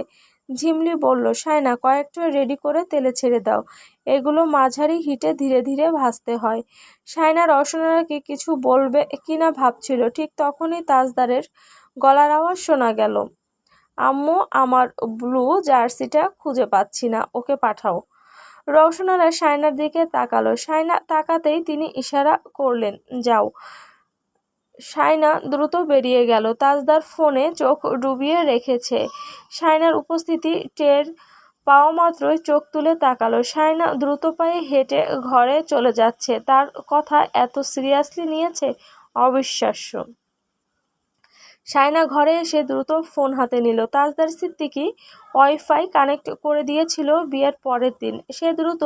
ঝিমলি বলল, সায়না, কয়েকটা রেডি করে তেলে ছেড়ে দাও, এগুলো মাঝারি হিটে ধীরে ধীরে ভাজতে হয়। সায়না রওশনারাকে কিছু বলবে কিনা ভাবছিল, ঠিক তখনই তাজদারের গলার আওয়াজ শোনা গেল, আম্মু, আমার ব্লু জার্সিটা খুঁজে পাচ্ছি না, ওকে পাঠাও। রওশনারা সায়নার দিকে তাকালো। সায়না তাকাতেই তিনি ইশারা করলেন, যাও। সায়না দ্রুত বেরিয়ে গেল। তাজদার ফোনে চোখ ডুবিয়ে রেখেছে। সায়নার উপস্থিতি টের পাওয়া মাত্রই চোখ তুলে তাকালো। সায়না দ্রুত পায়ে হেঁটে ঘরে চলে যাচ্ছে। তার কথা এত সিরিয়াসলি নিয়েছে, অবিশ্বাস্য। সায়না ঘরে এসে দ্রুত ফোন হাতে নিল। তাজদার সিদ্দিকী ওয়াইফাই কানেক্ট করে দিয়েছিল বিয়ের পরের দিন। সে দ্রুত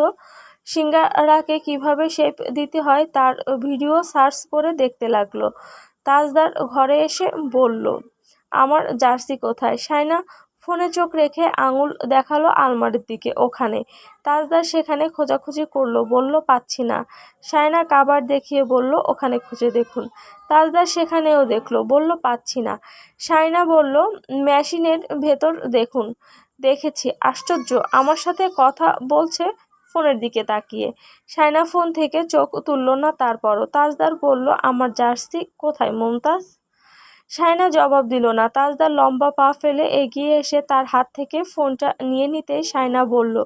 সিঙ্গারাকে কিভাবে শেপ দিতে হয় তার ভিডিও সার্চ করে দেখতে লাগলো। তাজদার ঘরে এসে বলল, আমার জার্সি কোথায়? সায়না ফোনে চোখ রেখে আঙুল দেখালো আলমারির দিকে, ওখানে। তাজদার সেখানে খোঁজাখুঁজি করলো, বলল, পাচ্ছি না। সায়না কাবার দেখিয়ে বলল, ওখানে খুঁজে দেখুন। তাজদার সেখানেও দেখলো, বলল, পাচ্ছি না। সায়না বলল, মেশিনের ভেতর দেখুন। দেখেছি। আশ্চর্য, আমার সাথে কথা বলছে ফোনের দিকে তাকিয়ে। সায়না ফোন থেকে চোখ তুলল না তারপরও। তাজদার বলল, আমার জার্সি কোথায় মুমতাজ? সায়না জবাব দিল না। তাজদার লম্বা পা ফেলে এগিয়ে এসে তার হাত থেকে ফোনটা নিয়ে নিতেই সায়না বলল,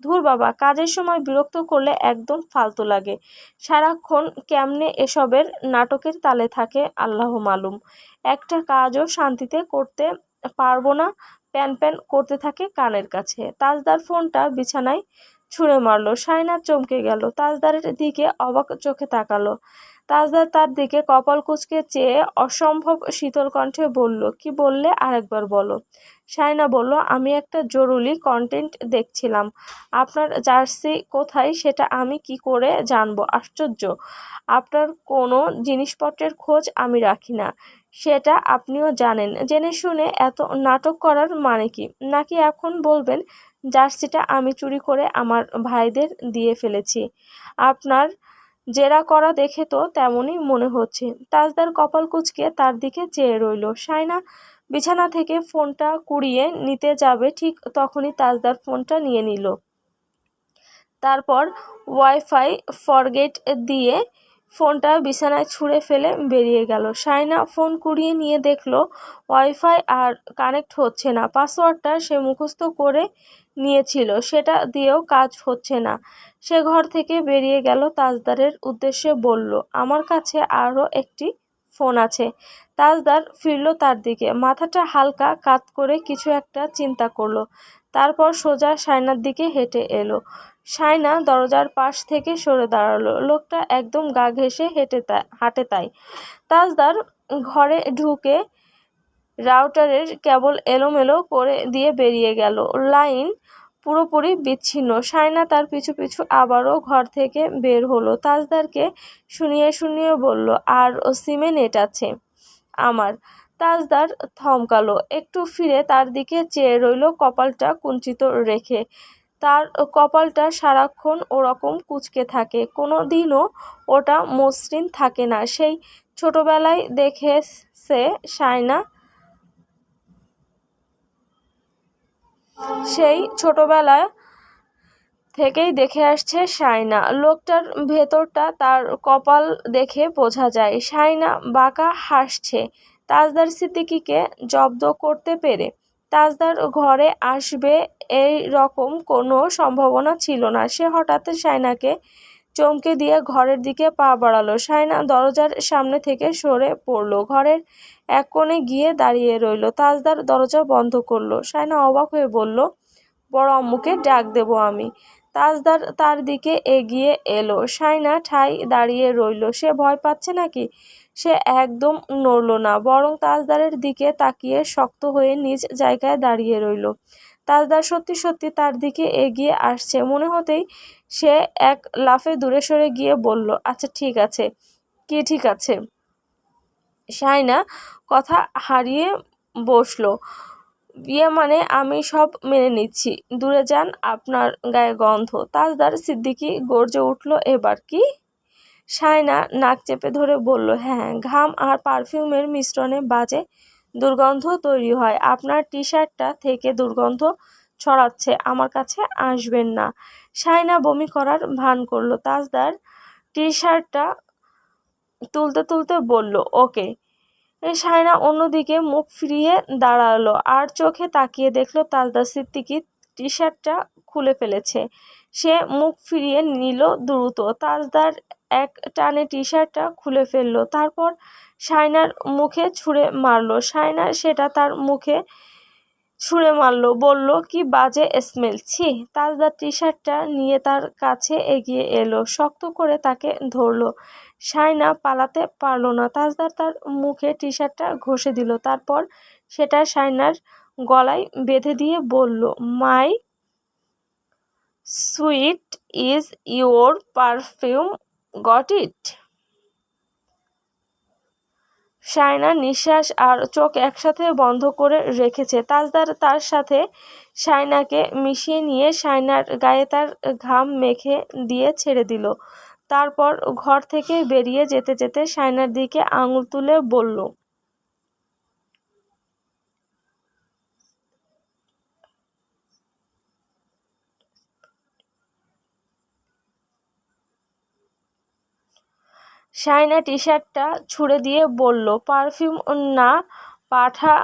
ধুর বাবা, কাজের সময় বিরক্ত করলে একদম ফালতু লাগে। সারাক্ষণ কেমনে এসবের নাটকের তালে থাকে আল্লাহ মালুম। একটা কাজও শান্তিতে করতে পারবো না, প্যান প্যান করতে থাকে কানের কাছে। তাজদার ফোনটা বিছানায় ছুঁড়ে মারল। শায়না চমকে গেল, তাজদারের দিকে অবাক চোখে তাকালো। তাজদার তার দিকে কপাল কুঁচকে চেয়ে অসম্ভব শীতল কণ্ঠে বলল, কি বললে, আরেকবার বলো। শায়না বলল, আমি একটা জরুরি কন্টেন্ট দেখছিলাম। আপনার জার্সি কোথায় সেটা আমি কি করে জানবো? আশ্চর্য, আপনার কোনো জিনিসপত্রের খোঁজ আমি রাখি না, সেটা আপনিও জানেন। জেনে শুনে এত নাটক করার মানে কি? নাকি এখন বলবেন জার্সিটা আমি চুরি করে আমার ভাইদের দিয়ে ফেলেছি? আপনার জেরা করা দেখে তো তেমনই মনে হচ্ছে। তাজদার কপাল কুঁচকে তার দিকে চেয়ে রইল। শায়না বিছানা থেকে ফোনটা কুড়িয়ে নিতে যাবে, ঠিক তখনই তাজদার ফোনটা নিয়ে নিল। তারপর ওয়াইফাই ফরগেট দিয়ে ফোনটা বিছানায় ছুঁড়ে ফেলে বেরিয়ে গেল। শায়না ফোন কুড়িয়ে নিয়ে দেখলো ওয়াইফাই আর কানেক্ট হচ্ছে না। পাসওয়ার্ডটা সে মুখস্থ করে নিয়েছিল, সেটা দিয়েও কাজ হচ্ছে না। সে ঘর থেকে বেরিয়ে গেল, তাজদারের উদ্দেশ্যে বলল, আমার কাছে আরও একটি ফোন আছে। তাজদার ফিরল তার দিকে, মাথাটা হালকা কাত করে কিছু একটা চিন্তা করলো। তারপর সোজা শায়নার দিকে হেঁটে এলো। শায়না দরজার পাশ থেকে সরে দাঁড়ালো। লোকটা একদম গা ঘেঁষে হাঁটে তাই। তাজদার ঘরে ঢুকে রাউটারের কেবল এলোমেলো করে দিয়ে বেরিয়ে গেল। লাইন পুরোপুরি বিচ্ছিন্ন। শায়না তার পিছু পিছু আবারও ঘর থেকে বের হলো। তাজদারকে শুনিয়ে শুনিয়ে বলল, আর ও সিমে নেট আছে আমার। তাজদার থমকালো, একটু ফিরে তার দিকে চেয়ে রইল, কপালটা কুঞ্চিত রেখে। তার কপালটা সারাক্ষণ ওরকম কুঁচকে থাকে, কোনো দিনও ওটা মসৃণ থাকে না। ছোটবেলায় দেখেছে শায়না, সেই ছোটবেলা থেকেই দেখে আসছে শায়না। লোকটার ভেতরটা তার কপাল দেখে বোঝা যায়। শায়না বাঁকা হাসছে। তাজদার সিদ্দিকীকে জব্দ করতে পেরে তাজদার ঘরে আসবে এই রকম কোনো সম্ভাবনা ছিল না। সে হঠাৎ শায়নাকে চমকে দিয়ে ঘরের দিকে পা বাড়ালো। শায়না দরজার সামনে থেকে সরে পড়ল, ঘরের এক কোণে গিয়ে দাঁড়িয়ে রইল। তাজদার দরজা বন্ধ করলো। শায়না অবাক হয়ে বলল, বড় আম্মুকে ডাক দেবো আমি। তাজদার তার দিকে এগিয়ে এলো। শায়না ঠায় দাঁড়িয়ে রইল। সে ভয় পাচ্ছে নাকি? সে একদম নড়ল না, বরং তাজদারের দিকে তাকিয়ে শক্ত হয়ে নিজ জায়গায় দাঁড়িয়ে রইল। তাজদার সত্যি সত্যি তার দিকে এগিয়ে আসছে মনে হতেই সে এক লাফে দূরে সরে গিয়ে বলল, আচ্ছা ঠিক আছে। কি ঠিক আছে? শায়না কথা হারিয়ে বসলো। বিয়ে মানে আমি সব মেনে নিচ্ছি, দূরে যান, আপনার গায়ে গন্ধ। তাজদার সিদ্দিকী গর্জে উঠল এবার। কি? শায়না নাক চেপে ধরে বলল, হ্যাঁ, ঘাম আর পারফিউমের মিশ্রণে বাজে দুর্গন্ধ তৈরি হয়। আপনার টি শার্টটা থেকে দুর্গন্ধ ছড়াচ্ছে, আমার কাছে আসবেন না। শায়না বমি করার ভান করলো। তাজদার টি শার্টটা তুলতে তুলতে বলল, ওকে। শায়না অন্যদিকে মুখ ফিরিয়ে দাঁড়ালো আর চোখে তাকিয়ে দেখলো তাজদার সিদ্দিকী টি শার্টটা খুলে ফেলেছে। সে মুখ ফিরিয়ে নিল দ্রুত। তাজদার এক টানে টি শার্টটা খুলে ফেললো, তারপর শায়নার মুখে ছুঁড়ে মারলো। শায়না সেটা তার মুখে ছুঁড়ে মারলো, বলল, কি বাজে স্মেল, ছি। তাজদার টি শার্টটা নিয়ে তার কাছে এগিয়ে এলো, শক্ত করে তাকে ধরলো। শায়না পালাতে পারল না। তাজদার তার মুখে টি শার্টটা ঘষে দিল, তারপর সেটা শায়নার গলায় বেঁধে দিয়ে বলল, my sweet, is your perfume, got it? Shaina নিঃশ্বাস আর চোখ একসাথে বন্ধ করে রেখেছে। তাজদার তার সাথে শায়নাকে মিশিয়ে নিয়ে শায়নার গায়ে তার ঘাম মেখে দিয়ে ছেড়ে দিল। তারপর ঘর থেকে বেরিয়ে যেতে যেতে শায়নার দিকে আঙুল তুলে বলল, শায়না টি শার্টটা ছুঁড়ে দিয়ে বলল, পারফিউম না, পাঠা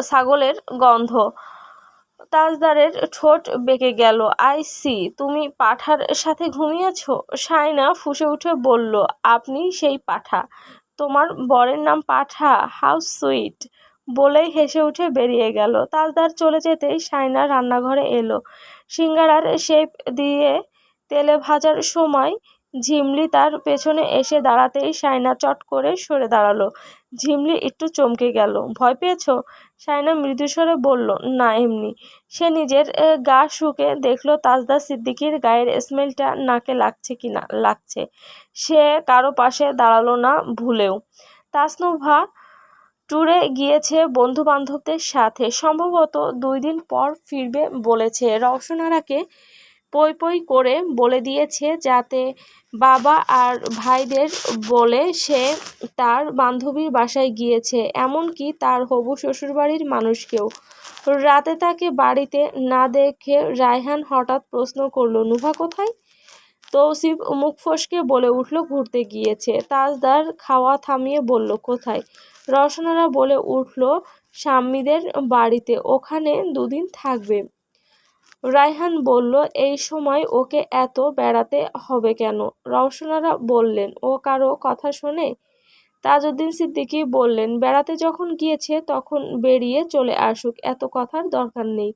ছাগলের গন্ধ। তাজদারের ঠোঁট বেঁকে গেল। আই সি, তুমি পাঠার সাথে ঘুমিয়েছ? শায়না ফুঁসে উঠে বলল, আপনি সেই পাঠা? তোমার বরের নাম পাঠা? How sweet. বলেই হেসে উঠে বেরিয়ে গেল। তাজদার চলে যেতেই শায়না রান্নাঘরে এলো। সিঙ্গারার শেপ দিয়ে তেলে ভাজার সময় ঝিমলি তার পেছনে এসে দাঁড়াতেই শায়না চট করে সরে দাঁড়ালো। ঝিমলি একটু চমকে গেল। ভয় পেয়েছো? শায়না মৃদুস্বরে বলল, না, এমনি। সে নিজের গা শুকে দেখলো তাজদা সিদ্দিকীর গায়ের স্মেলটা নাকে লাগছে কিনা। লাগছে। সে কারো পাশে দাঁড়ালো না ভুলেও। তাসনুভা ট্যুরে গিয়েছে বন্ধু বান্ধবদের সাথে, সম্ভবত 2 দিন পর ফিরবে বলেছে। রওশনারাকে পই পই করে বলে দিয়েছে যাতে বাবা আর ভাইদের বলে সে তার বান্ধবীর বাসায় গিয়েছে, এমনকি তার হবু শ্বশুরবাড়ির মানুষকেও। রাতে তাকে বাড়িতে না দেখে রায়হান হঠাৎ প্রশ্ন করল, নুভা কোথায়? তৌসিফ মুখ ফসকে বলে উঠল, ঘুরতে গিয়েছে। তাজদার খাওয়া থামিয়ে বলল, কোথায়? রওশনারা বলে উঠল, শাম্মীদের বাড়িতে, ওখানে 2 দিন থাকবে। রায়হান বলল, এই সময় ওকে এত বেড়াতে হবে কেন? রওশনারা বললেন, ও কারো কথা শোনে? তাজউদ্দিন সিদ্দিকী বললেন, বেড়াতে যখন গিয়েছে তখন বেরিয়ে চলে আসুক, এত কথার দরকার নেই।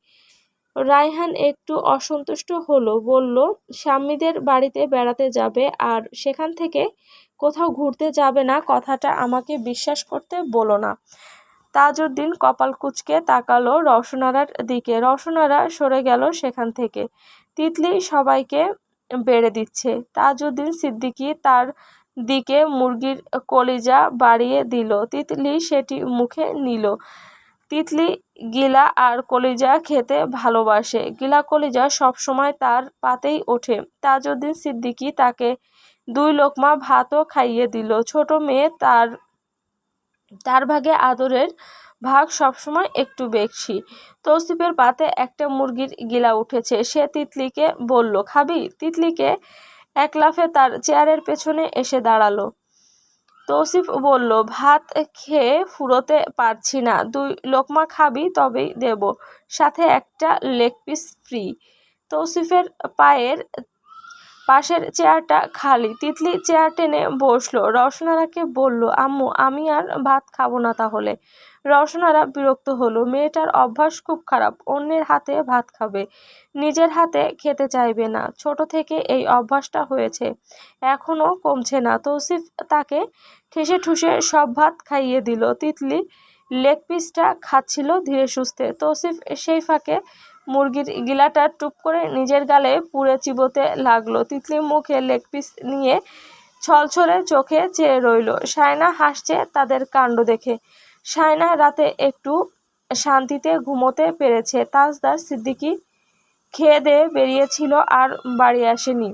রায়হান একটু অসন্তুষ্ট হলো, বলল, শাম্মীদের বাড়িতে বেড়াতে যাবে আর সেখান থেকে কোথাও ঘুরতে যাবে না, কথাটা আমাকে বিশ্বাস করতে বলো না। তাজউদ্দিন কপাল কুঁচকে তাকালো রওশনারার দিকে। রওশনারা সরে গেল সেখান থেকে। তিতলি সবাইকে বেড়ে দিচ্ছে। তাজউদ্দিন সিদ্দিকী তার দিকে মুরগির কলিজা বাড়িয়ে দিল। তিতলি সেটি মুখে নিল। তিতলি গিলা আর কলিজা খেতে ভালোবাসে। গিলা কলিজা সবসময় তার পাতেই ওঠে। তাজউদ্দিন সিদ্দিকী তাকে 2 লোকমা ভাতও খাইয়ে দিল। ছোট মেয়ে, তার ভাগে আদরের ভাগ সবসময় একটু বেশি। তৌসিফের পাতে একটা মুরগির গিলা উঠেছে। সে তিতলিকে বলল, খাবি? তিতলিকে এক লাফে তার চেয়ারের পেছনে এসে দাঁড়ালো। তৌসিফ বলল, ভাত খেয়ে ফুরোতে পারছি না, 2 লোকমা খাবি তবেই দেব, সাথে একটা লেগ পিস ফ্রি। তৌসিফের পাশের চেয়ারটা খালি। তিতলি চেয়ার টেনে বসলো। রওশনারাকে বলল, আম্মু, আমি আর ভাত খাবো না তাহলে। রওশনারা বিরক্ত হলো। মেয়েটার অভ্যাস খুব খারাপ, অন্যের হাতে ভাত খাবে, নিজের হাতে খেতে চাইবে না। ছোট থেকে এই অভ্যাসটা হয়েছে, এখনো কমছে না। তৌসিফ তাকে ঠেসে ঠুসে সব ভাত খাইয়ে দিল। তিতলি লেগ পিসটা খাচ্ছিল ধীরে সুস্থে। তৌসিফ সেই ফাঁকে মুরগির গিলাটা টুপ করে নিজের গালে পুড়ে চিবোতে লাগলো। তিতলি মুখে লেগ পিস নিয়ে ছলছলে চোখে চেয়ে রইল। শায়না হাসছে তাদের কাণ্ড দেখে। শায়না রাতে একটু শান্তিতে ঘুমোতে পেরেছে। তাজদার সিদ্দিকী খেয়ে দেয়ে বেরিয়েছিল আর বাড়ি আসেনি।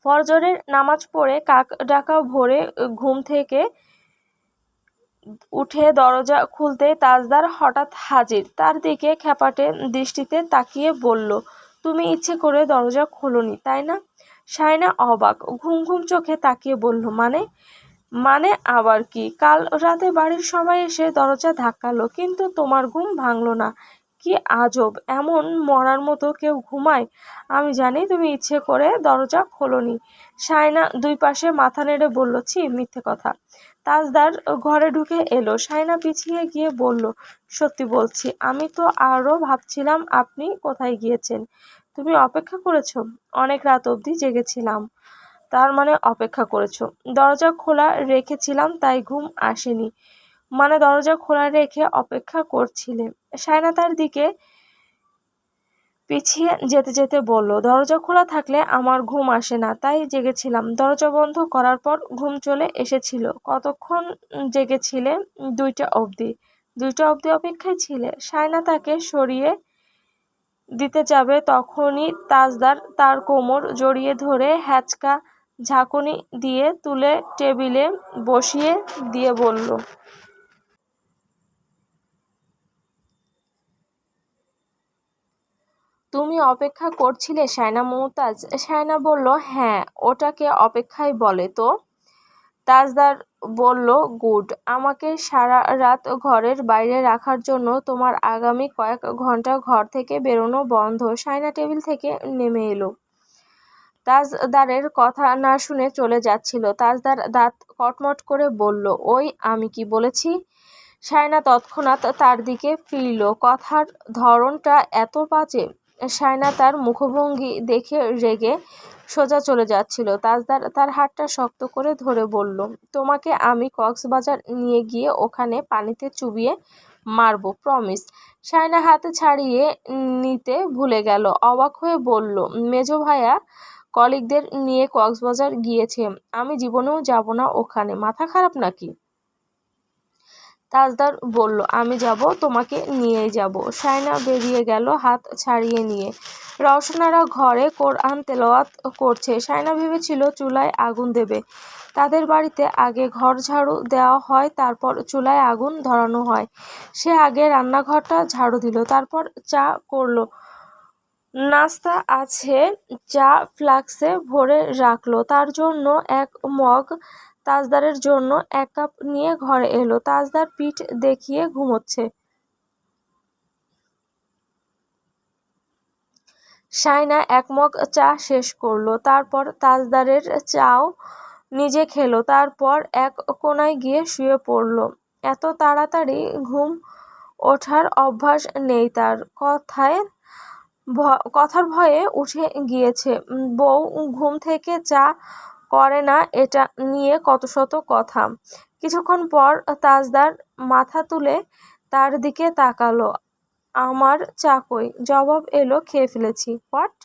ফজরের নামাজ পড়ে কাক ডাকা ভোরে ঘুম থেকে উঠে দরজা খুলতেই তাজদার হঠাৎ হাজির। তার দিকে খ্যাপাটে দৃষ্টিতে তাকিয়ে বলল, তুমি ইচ্ছে করে দরজা খোলোনি, তাই না? শায়না অবাক, ঘুম ঘুম চোখে তাকিয়ে বলল, মানে আবার কি? কাল রাতে বাড়ির সবাই এসে দরজা ধাক্কালো, কিন্তু তোমার ঘুম ভাঙল না। কি আজব, এমন মরার মতো কেউ ঘুমায়? আমি জানি তুমি ইচ্ছে করে দরজা খোলোনি। শায়না 2 পাশে মাথা নেড়ে বলল, ছি, মিথ্যে কথা। তাজদার ঘরে ঢুকে এলো। শায়না পিছিয়ে গিয়ে বলল, সত্যি বলছি, আমি তো আরও ভাবছিলাম আপনি কোথায় গিয়েছেন। তুমি অপেক্ষা করেছো? অনেক রাত অবধি জেগেছিলাম। তার মানে অপেক্ষা করেছো? দরজা খোলা রেখেছিলাম তাই ঘুম আসেনি। মানে দরজা খোলা রেখে অপেক্ষা করছিলে? শায়না তার দিকে পিছিয়ে যেতে যেতে বলল, দরজা খোলা থাকলে আমার ঘুম আসে না, তাই জেগেছিলাম। দরজা বন্ধ করার পর ঘুম চলে এসেছিল। কতক্ষণ জেগেছিলে? 2টা অবধি। 2টা অবধি অপেক্ষায় ছিলে? শায়না তাকে সরিয়ে দিতে যাবে তখনই তাজদার তার কোমর জড়িয়ে ধরে হ্যাচকা ঝাঁকুনি দিয়ে তুলে টেবিলে বসিয়ে দিয়ে বলল, তুমি অপেক্ষা করছিলে শায়না মুমতাজ? শায়না বলল, হ্যাঁ, ওটাকে অপেক্ষাই বলে তো। তাজদার বলল, গুড। আমাকে সারা রাত ঘরের বাইরে রাখার জন্য তোমার আগামী কয়েক ঘন্টা ঘর থেকে বেরোনো বন্ধ। শায়না টেবিল থেকে নেমে এলো। তাজদারের কথা না শুনে চলে যাচ্ছিল। তাজদার দাঁত কটমট করে বলল, ওই আমি কি বলেছি? শায়না তৎক্ষণাৎ তার দিকে ফিরল। কথার ধরনটা এত বাজে। শায়না তার মুখভঙ্গি দেখে রেগে সোজা চলে যাচ্ছিল। তাজদার তার হাতটা শক্ত করে ধরে বলল, তোমাকে আমি কক্সবাজার নিয়ে গিয়ে ওখানে পানিতে চুবিয়ে মারবো, প্রমিস। শায়না হাত ছাড়িয়ে নিতে ভুলে গেল। অবাক হয়ে বলল, মেজো ভাইয়া কলিগদের নিয়ে কক্সবাজার গিয়েছে, আমি জীবনেও যাব না ওখানে, মাথা খারাপ নাকি? তাজদার বলল, আমি যাব, তোমাকে নিয়েই যাব। শায়না বেরিয়ে গেল হাত ছাড়িয়ে নিয়ে। রওশনারা ঘরে কোরআন তেলাওয়াত করছে। শায়না ভেবেছিল চুলায় আগুন দেবে। তাদের বাড়িতে আগে ঘর ঝাড়ু দেওয়া হয়, তারপর চুলায় আগুন ধরানো হয়। সে আগে রান্নাঘরটা ঝাড়ু দিল, তারপর চা করলো। নাস্তা আছে, চা ফ্লাক্সে ভরে রাখলো। তার জন্য এক মগ, তাজদারের জন্য 1 কাপ নিয়ে ঘরে এলো। তাজদার পিঠ দেখিয়ে ঘুমোচ্ছে। শায়না 1 মগ চা শেষ করলো, তারপর তাজদারের চাও নিজে খেলো। তারপর এক কোনায় গিয়ে শুয়ে পড়লো। এত তাড়াতাড়ি ঘুম ওঠার অভ্যাস নেই তার। কথার ভয়ে উঠে গিয়েছে। বউ ঘুম থেকে চা করে না, এটা নিয়ে কত শত কথা। কিছুক্ষণ পর তাজদার মাথা তুলে তার দিকে তাকালো। আমার চা কই? জবাব এলো, খেয়ে ফেলেছি। হোয়াট?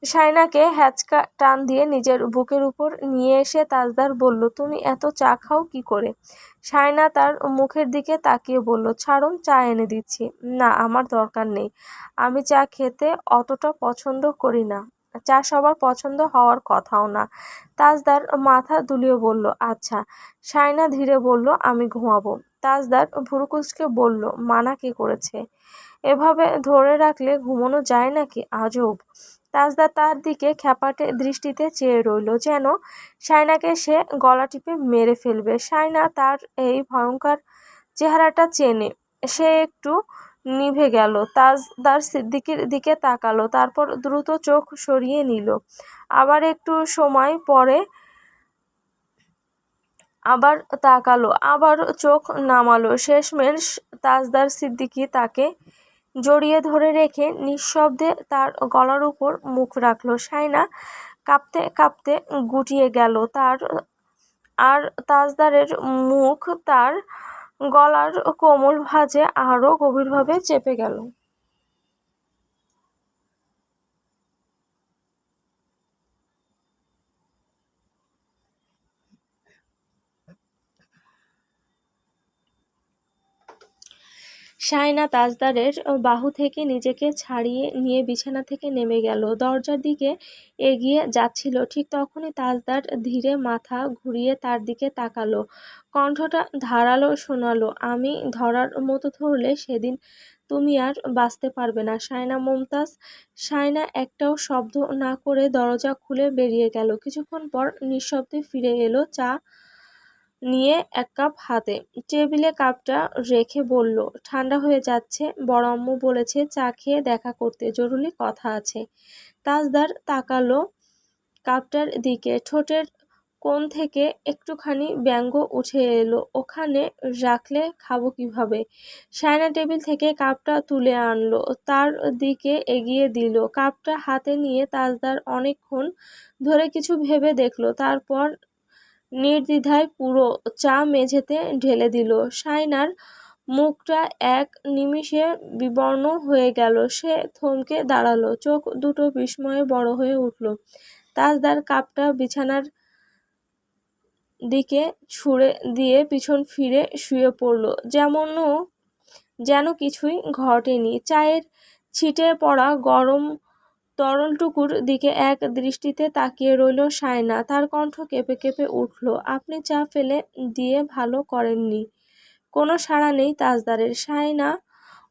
শায়নাকে হ্যাচকা টান দিয়ে নিজের বুকের উপর নিয়ে এসে তাজদার বলল, তুমি এত চা খাও কি করে? শায়না তার মুখের দিকে তাকিয়ে বলল, ছাড়ুন, চা এনে দিচ্ছি। না, আমার দরকার নেই, আমি চা খেতে অতটা পছন্দ করি না। চা সবার পছন্দ হওয়ার কথাও না। তাজদার মাথা দুলিয়ে বলল, আচ্ছা। শায়না ধীরে বলল, আমি ঘুমাবো। তাজদার ভুরু কুঁচকে বলল, মানা কে করেছে? এভাবে ধরে রাখলে ঘুমানো যায় নাকি? আজব। তাজদার তার দিকে খ্যাপাটে দৃষ্টিতে চেয়ে রইল, যেন শায়নাকে সে গলা টিপে মেরে ফেলবে। শায়না তার এই ভয়ঙ্কর চেহারাটা চেনে। সে একটু নিভে গেল। তাজদার সিদ্দিকীর দিকে তাকালো, তারপর দ্রুত চোখ সরিয়ে নিল। আবার একটু সময় পরে আবার তাকালো, আবার চোখ নামালো। শেষমেশ তাজদার সিদ্দিকী তাকে জড়িয়ে ধরে রেখে নিঃশব্দে তার গলার উপর মুখ রাখল। শায়না কাঁপতে কাঁপতে গুটিয়ে গেল, আর তাজদারের মুখ তার গলার কোমল ভাঁজে আরো গভীরভাবে চেপে গেল। শায়না তাজদারের বাহু থেকে নিজেকে ছাড়িয়ে নিয়ে বিছানা থেকে নেমে গেল। দরজার দিকে এগিয়ে যাচ্ছিল, ঠিক তখনই তাজদার ধীরে মাথা ঘুরিয়ে তার দিকে তাকালো। কণ্ঠটা ধারালো শোনালো, আমি ধরার মতো ধরলে সেদিন তুমি আর বাঁচতে পারবে না, শায়না মুমতাজ। শায়না একটাও শব্দ না করে দরজা খুলে বেরিয়ে গেল। কিছুক্ষণ পর নিঃশব্দে ফিরে এলো, চা নিয়ে 1 কাপ হাতে। টেবিলে কাপটা রেখে বলল, ঠান্ডা হয়ে যাচ্ছে, বড় আম্মু বলেছে চা খেয়ে দেখা করতে, জরুরি কথা আছে। তাজদার তাকালো কাপটার দিকে। ঠোঁটের কোণ থেকে একটুখানি ব্যঙ্গ উঠে এলো, ওখানে রাখলে খাবো কিভাবে? শায়না টেবিল থেকে কাপটা তুলে আনলো, তার দিকে এগিয়ে দিল। কাপটা হাতে নিয়ে তাজদার অনেকক্ষণ ধরে কিছু ভেবে দেখল, তারপর নির্দ্বিধায় পুরো চা মেঝেতে ঢেলে দিল। শায়নার মুখটা এক নিমিষে বিবর্ণ হয়ে গেল। সে থমকে দাঁড়ালো, চোখ দুটো বিস্ময়ে বড় হয়ে উঠল। তাজদার কাপটা বিছানার দিকে ছুঁড়ে দিয়ে পিছন ফিরে শুয়ে পড়ল, যেন কিছুই ঘটেনি। চায়ের ছিটে পড়া গরম তরলটুকুর দিকে এক দৃষ্টিতে তাকিয়ে রইল শায়না। তার কণ্ঠ কেঁপে কেঁপে উঠল, আপনি চা ফেলে দিয়ে ভালো করেননি। কোনো সাড়া নেই তাজদারের। শায়না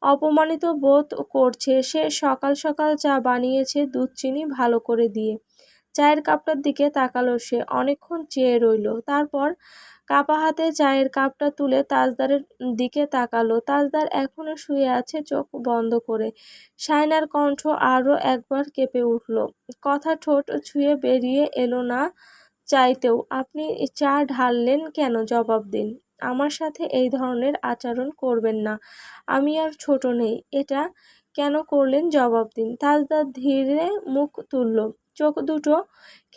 অপমানিত বোধ করছে। সে সকাল সকাল চা বানিয়েছে দুধ চিনি ভালো করে দিয়ে। চায়ের কাপটার দিকে তাকালো সে, অনেকক্ষণ চেয়ে রইল, তারপর কাপা হাতে চায়ের কাপটা তুলে তাজদারের দিকে তাকালো। তাজদার এখনো শুয়ে আছে, চোখ বন্ধ করে। শায়নার কণ্ঠ আরো একবার কেঁপে উঠল, কথা ঠোঁট ছুঁয়ে বেরিয়ে এলো না চাইতেও, আপনি চা ঢাললেন কেন? জবাব দিন। আমার সাথে এই ধরনের আচরণ করবেন না। আমি আর ছোট নেই। এটা কেন করলেন জবাব দিন। তাজদার ধীরে মুখ তুলল। চোখ দুটো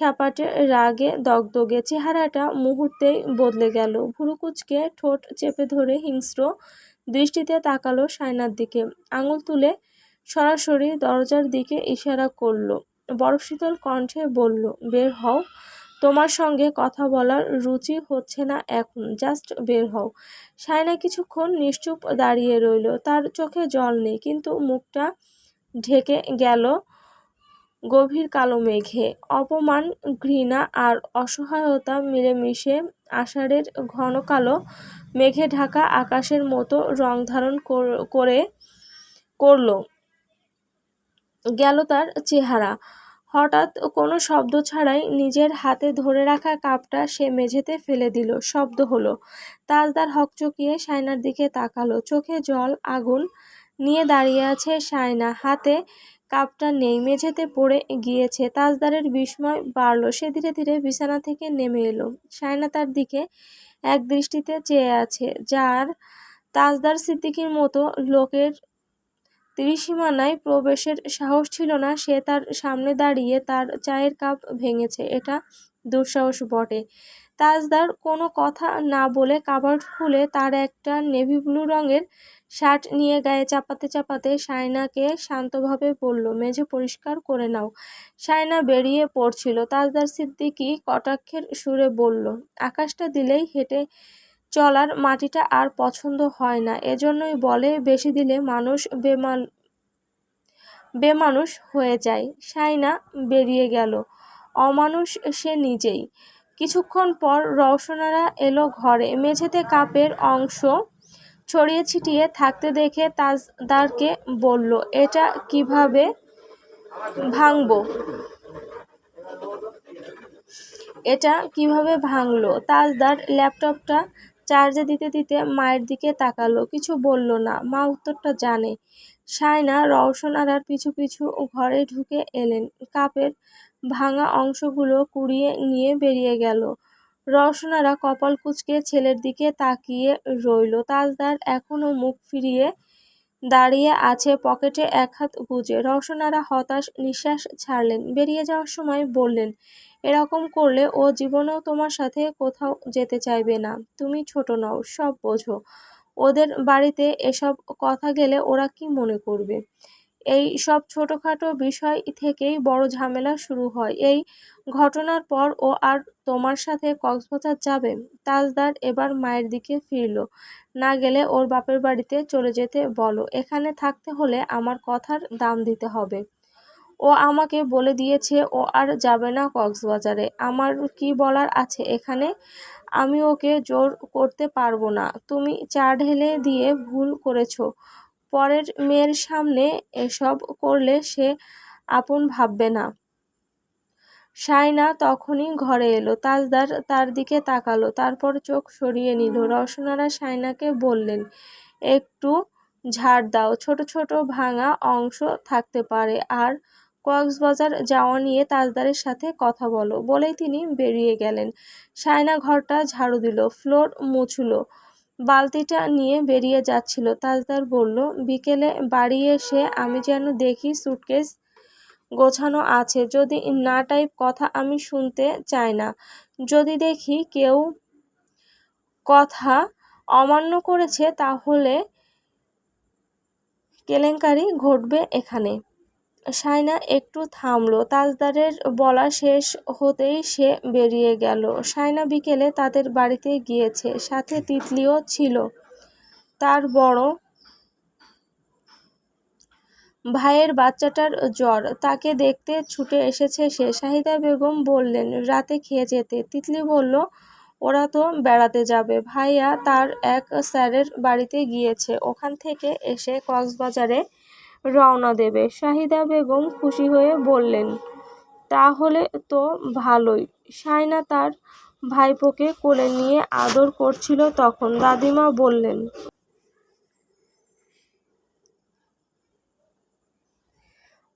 খ্যাপাটে রাগে দগদগে, চেহারাটা মুহূর্তেই বদলে গেল। ভুরু কুঁচকে ঠোঁট চেপে ধরে হিংস্র দৃষ্টিতে তাকালো সায়নার দিকে। আঙুল তুলে সরাসরি দরজার দিকে ইশারা করলো। বরফ শীতল কণ্ঠে বলল, বের হও। তোমার সঙ্গে কথা বলার রুচি হচ্ছে না এখন, জাস্ট বের হও। সায়না কিছুক্ষণ নিশ্চুপ দাঁড়িয়ে রইল। তার চোখে জল নেই, কিন্তু মুখটা ঢেকে গেল গভীর কালো মেঘে। অপমান, ঘৃণা আর অসহায়তা মিলেমিশে আষাঢ়ের ঘন কালো মেঘে ঢাকা আকাশের মতো রং ধারণ করল গেল তার চেহারা। হঠাৎ কোনো শব্দ ছাড়াই নিজের হাতে ধরে রাখা কাপটা সে মেঝেতে ফেলে দিল। শব্দ হলো। তাজদার হকচকিয়ে সায়নার দিকে তাকালো। চোখে জল আগুন নিয়ে দাঁড়িয়ে আছে সায়না। হাতে কাপটা নেই, মেঝেতে পড়ে গিয়েছে। তাজদারের বিস্ময় বাড়ল। সে ধীরে ধীরে বিছানা থেকে নেমে এলো। সায়না তার দিকে এক দৃষ্টিতে চেয়ে আছে, যার তাজদার সিদ্দিকীর মতো লোকের ত্রিসীমানায় প্রবেশের সাহস ছিল না। সে তার সামনে দাঁড়িয়ে তার চায়ের কাপ ভেঙেছে, এটা দুঃসাহস বটে। তাজদার কোনো কথা না বলে কাবার্ড খুলে তার একটা নেভি ব্লু রঙের শার্ট নিয়ে গায়ে চাপাতে চাপাতে সায়নাকে শান্তভাবে বলল, মেঝে পরিষ্কার করে নাও। সায়না বেরিয়ে পড়ছিল। তাজদার সিদ্দিকী কটাক্ষের সুরে বলল, আকাশটা দিলেই হেঁটে চলার মাটিটা আর পছন্দ হয় না। এজন্যই বলে, বেশি দিলে মানুষ বেমানুষ হয়ে যায়। সায়না বেরিয়ে গেল। অমানুষ সে নিজেই। কিছুক্ষণ পর রওশনারা এলো ঘরে। মেঝেতে কাপের অংশ ছড়িয়ে ছিটিয়ে থাকতে দেখে তাজদারকে বলল, এটা কিভাবে ভাঙবো? ভাঙলো? তাজদার ল্যাপটপটা চার্জে দিতে দিতে মায়ের দিকে তাকালো। কিছু বলল না। মা উত্তরটা জানে। সায়না রওশনারার পিছু পিছু ঘরে ঢুকে এলেন। কাপের ভাঙা অংশগুলো কুড়িয়ে নিয়ে বেরিয়ে গেল। রওশনারা কপাল কুঁচকে ছেলের দিকে তাকিয়ে রইল। তাজদার এখনো মুখ ফিরিয়ে দাঁড়িয়ে আছে, পকেটে এক হাত গুজে। রওশনারা হতাশ নিঃশ্বাস ছাড়লেন। বেরিয়ে যাওয়ার সময় বললেন, এরকম করলে ও জীবনেও তোমার সাথে কোথাও যেতে চাইবে না। তুমি ছোট নও, সব বোঝো। ওদের বাড়িতে এসব কথা গেলে ওরা কি মনে করবে? এই সব ছোটখাটো বিষয় থেকেই বড় ঝামেলা শুরু হয়। এই ঘটনার পর ও আর তোমার সাথে কক্সবাজার যাবে? তাজদার এবার মায়ের দিকে ফিরল। না গেলে ওর বাপের বাড়িতে চলে যেতে বলো। এখানে থাকতে হলে আমার কথার দাম দিতে হবে। ও আমাকে বলে দিয়েছে ও আর যাবে না কক্সবাজারে। আমার কি বলার আছে এখানে? আমি ওকে জোর করতে পারবো না। তুমি চা ঢেলে দিয়ে ভুল করেছো। পরের মেয়ের সামনে এসব করলে সে আপন ভাববে না। সায়না তখনই ঘরে এলো। তাজদার তার দিকে তাকালো, তারপর চোখ সরিয়ে নিল। রওশনারা সায়নাকে বললেন, একটু ঝাড় দাও। ছোট ছোট ভাঙা অংশ থাকতে পারে। আর কক্সবাজার যাওয়া নিয়ে তাজদারের সাথে কথা বলো। বলেই তিনি বেরিয়ে গেলেন। সায়না ঘরটা ঝাড়ু দিল, ফ্লোর মুছল, বালতিটা নিয়ে বেরিয়ে যাচ্ছিল। তাজদার বলল, বিকেলে বাড়ি এসে আমি যেন দেখি সুটকেস গোছানো আছে। যদি না টাইপ কথা আমি শুনতে চাই না। যদি দেখি কেউ কথা অমান্য করেছে তাহলে কেলেঙ্কারি ঘটবে এখানে। সায়না একটু থামল। তাজদারের বলা শেষ হতেই সে বেরিয়ে গেল। সায়না বিকেলে তাদের বাড়িতে গিয়েছে। সাথে তিতলিও ছিল, তার বড় ভাইয়ের বাচ্চাটার জ্বর। তাকে দেখতে ছুটে এসেছে সে। শাহিদা বেগম বললেন, রাতে খেয়ে যেতে। তিতলি বলল, ওরা তো বেড়াতে যাবে। ভাইয়া তার এক স্যারের বাড়িতে গিয়েছে, ওখান থেকে এসে কক্সবাজারে রওনা দেবে। শাহিদা বেগম খুশি হয়ে বললেন, তাহলে তো ভালোই। সায়না তার ভাইপোকে কোলে নিয়ে আদর করছিল তখন। দাদিমা বললেন,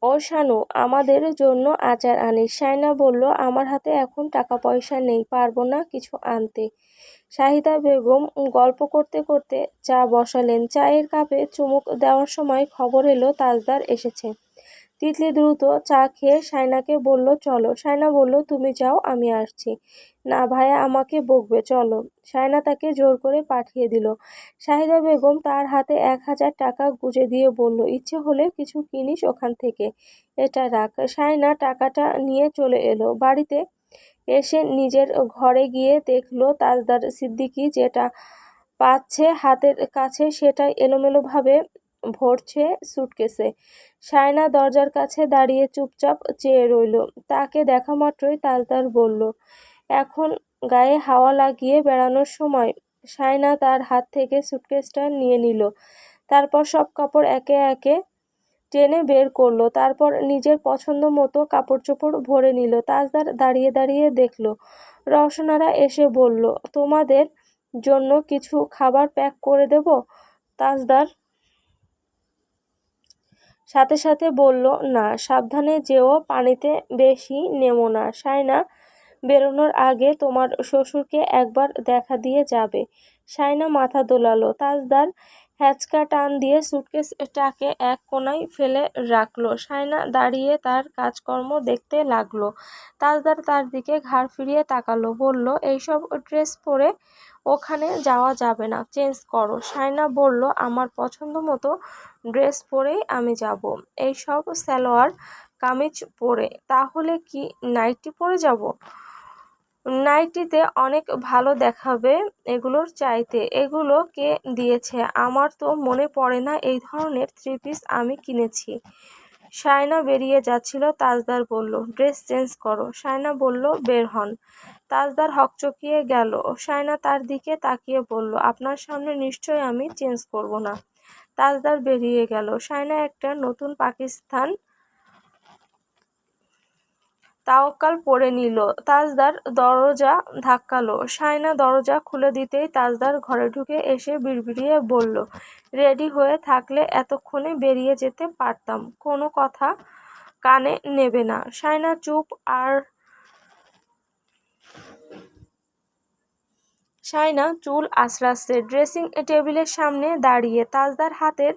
ও শানু, আমাদের জন্য আচার আনিস। সায়না বলল, আমার হাতে এখন টাকা পয়সা নেই, পারবো না কিছু আনতে। শাহিদা বেগম গল্প করতে করতে চা বসালেন। চায়ের কাপে চুমুক দেওয়ার সময় খবর এলো তাজদার এসেছে। তিতলি দ্রুত চা খেয়ে সায়নাকে বলল, চলো। সায়না বলল, তুমি যাও, আমি আসছি। না ভাইয়া আমাকে বকবে, চলো। সায়না তাকে জোর করে পাঠিয়ে দিল। শাহিদা বেগম তার হাতে 1000 টাকা গুঁজে দিয়ে বলল, ইচ্ছে হলে কিছু কিনিস ওখান থেকে, এটা রাখ। সায়না টাকাটা নিয়ে চলে এলো। বাড়িতে এসে নিজের ঘরে গিয়ে দেখলো তাজদার সিদ্দিকী যেটা পাচ্ছে হাতের কাছে সেটাই এলোমেলোভাবে ভরছে সুটকেসে। সায়না দরজার কাছে দাঁড়িয়ে চুপচাপ চেয়ে রইল। তাকে দেখা মাত্রই তাজদার বলল, এখন গায়ে হাওয়া লাগিয়ে বেড়ানোর সময়। সায়না তার হাত থেকে সুটকেসটা নিয়ে নিল। তারপর সব কাপড় একে একে টেনে বের করলো। তারপর নিজের পছন্দ মতো কাপড় চোপড় ভরে নিল। তাজদার দাঁড়িয়ে দাঁড়িয়ে দেখলো। রওশনারা এসে বলল, তোমাদের জন্য কিছু খাবার প্যাক করে দেব? তাজদার সাথে সাথে বলল, না, সাবধানে যেও, পানিতে বেশি নেমো না। সায়না, বেরোনোর আগে তোমার শ্বশুরকে একবার দেখা দিয়ে যাবে। সায়না মাথা দোলালো। তাজদার হ্যাচকা টান দিয়ে সুটকেসটাকে এক কোণায় ফেলে রাখলো। সায়না দাঁড়িয়ে তার কাজকর্ম দেখতে লাগলো। তাজদার তার দিকে ঘাড় ফিরিয়ে তাকালো, বলল, এইসব ড্রেস পরে ওখানে যাওয়া যাবে না, চেঞ্জ করো। সায়না বলল, আমার পছন্দ মতো ড্রেস পরেই আমি যাব। এইসব সালোয়ার কামিজ পরে, তাহলে কি নাইটি পরে যাব? নাইটিতে অনেক ভালো দেখাবে এগুলোর চাইতে। এগুলো কে দিয়েছে? আমার তো মনে পড়ে না এই ধরনের 3 পিস আমি কিনেছি। সায়না বেরিয়ে যাচ্ছিল। তাজদার বলল, ড্রেস চেঞ্জ করো। সায়না বলল, বের হন। তাজদার হকচকিয়ে গেল। সায়না তার দিকে তাকিয়ে বলল, আপনার সামনে নিশ্চয়ই আমি চেঞ্জ করব না। তাজদার বেরিয়ে গেল। সায়না একটা নতুন পাকিস্তান তাওয়াক্কাল পরে নিল। তাজদার দরজা ধাক্কালো। সায়না দরজা খুলে দিতেই তাজদার ঘরে ঢুকে এসে বিড়বিড়িয়ে বলল, রেডি হয়ে থাকলে এতক্ষণে বেরিয়ে যেতে পারতাম, কোনো কথা কানে নেবে না। সায়না চুপ। সায়না চুল আঁচড়াচ্ছে, ড্রেসিং টেবিলের সামনে দাঁড়িয়ে। তাজদার হাতের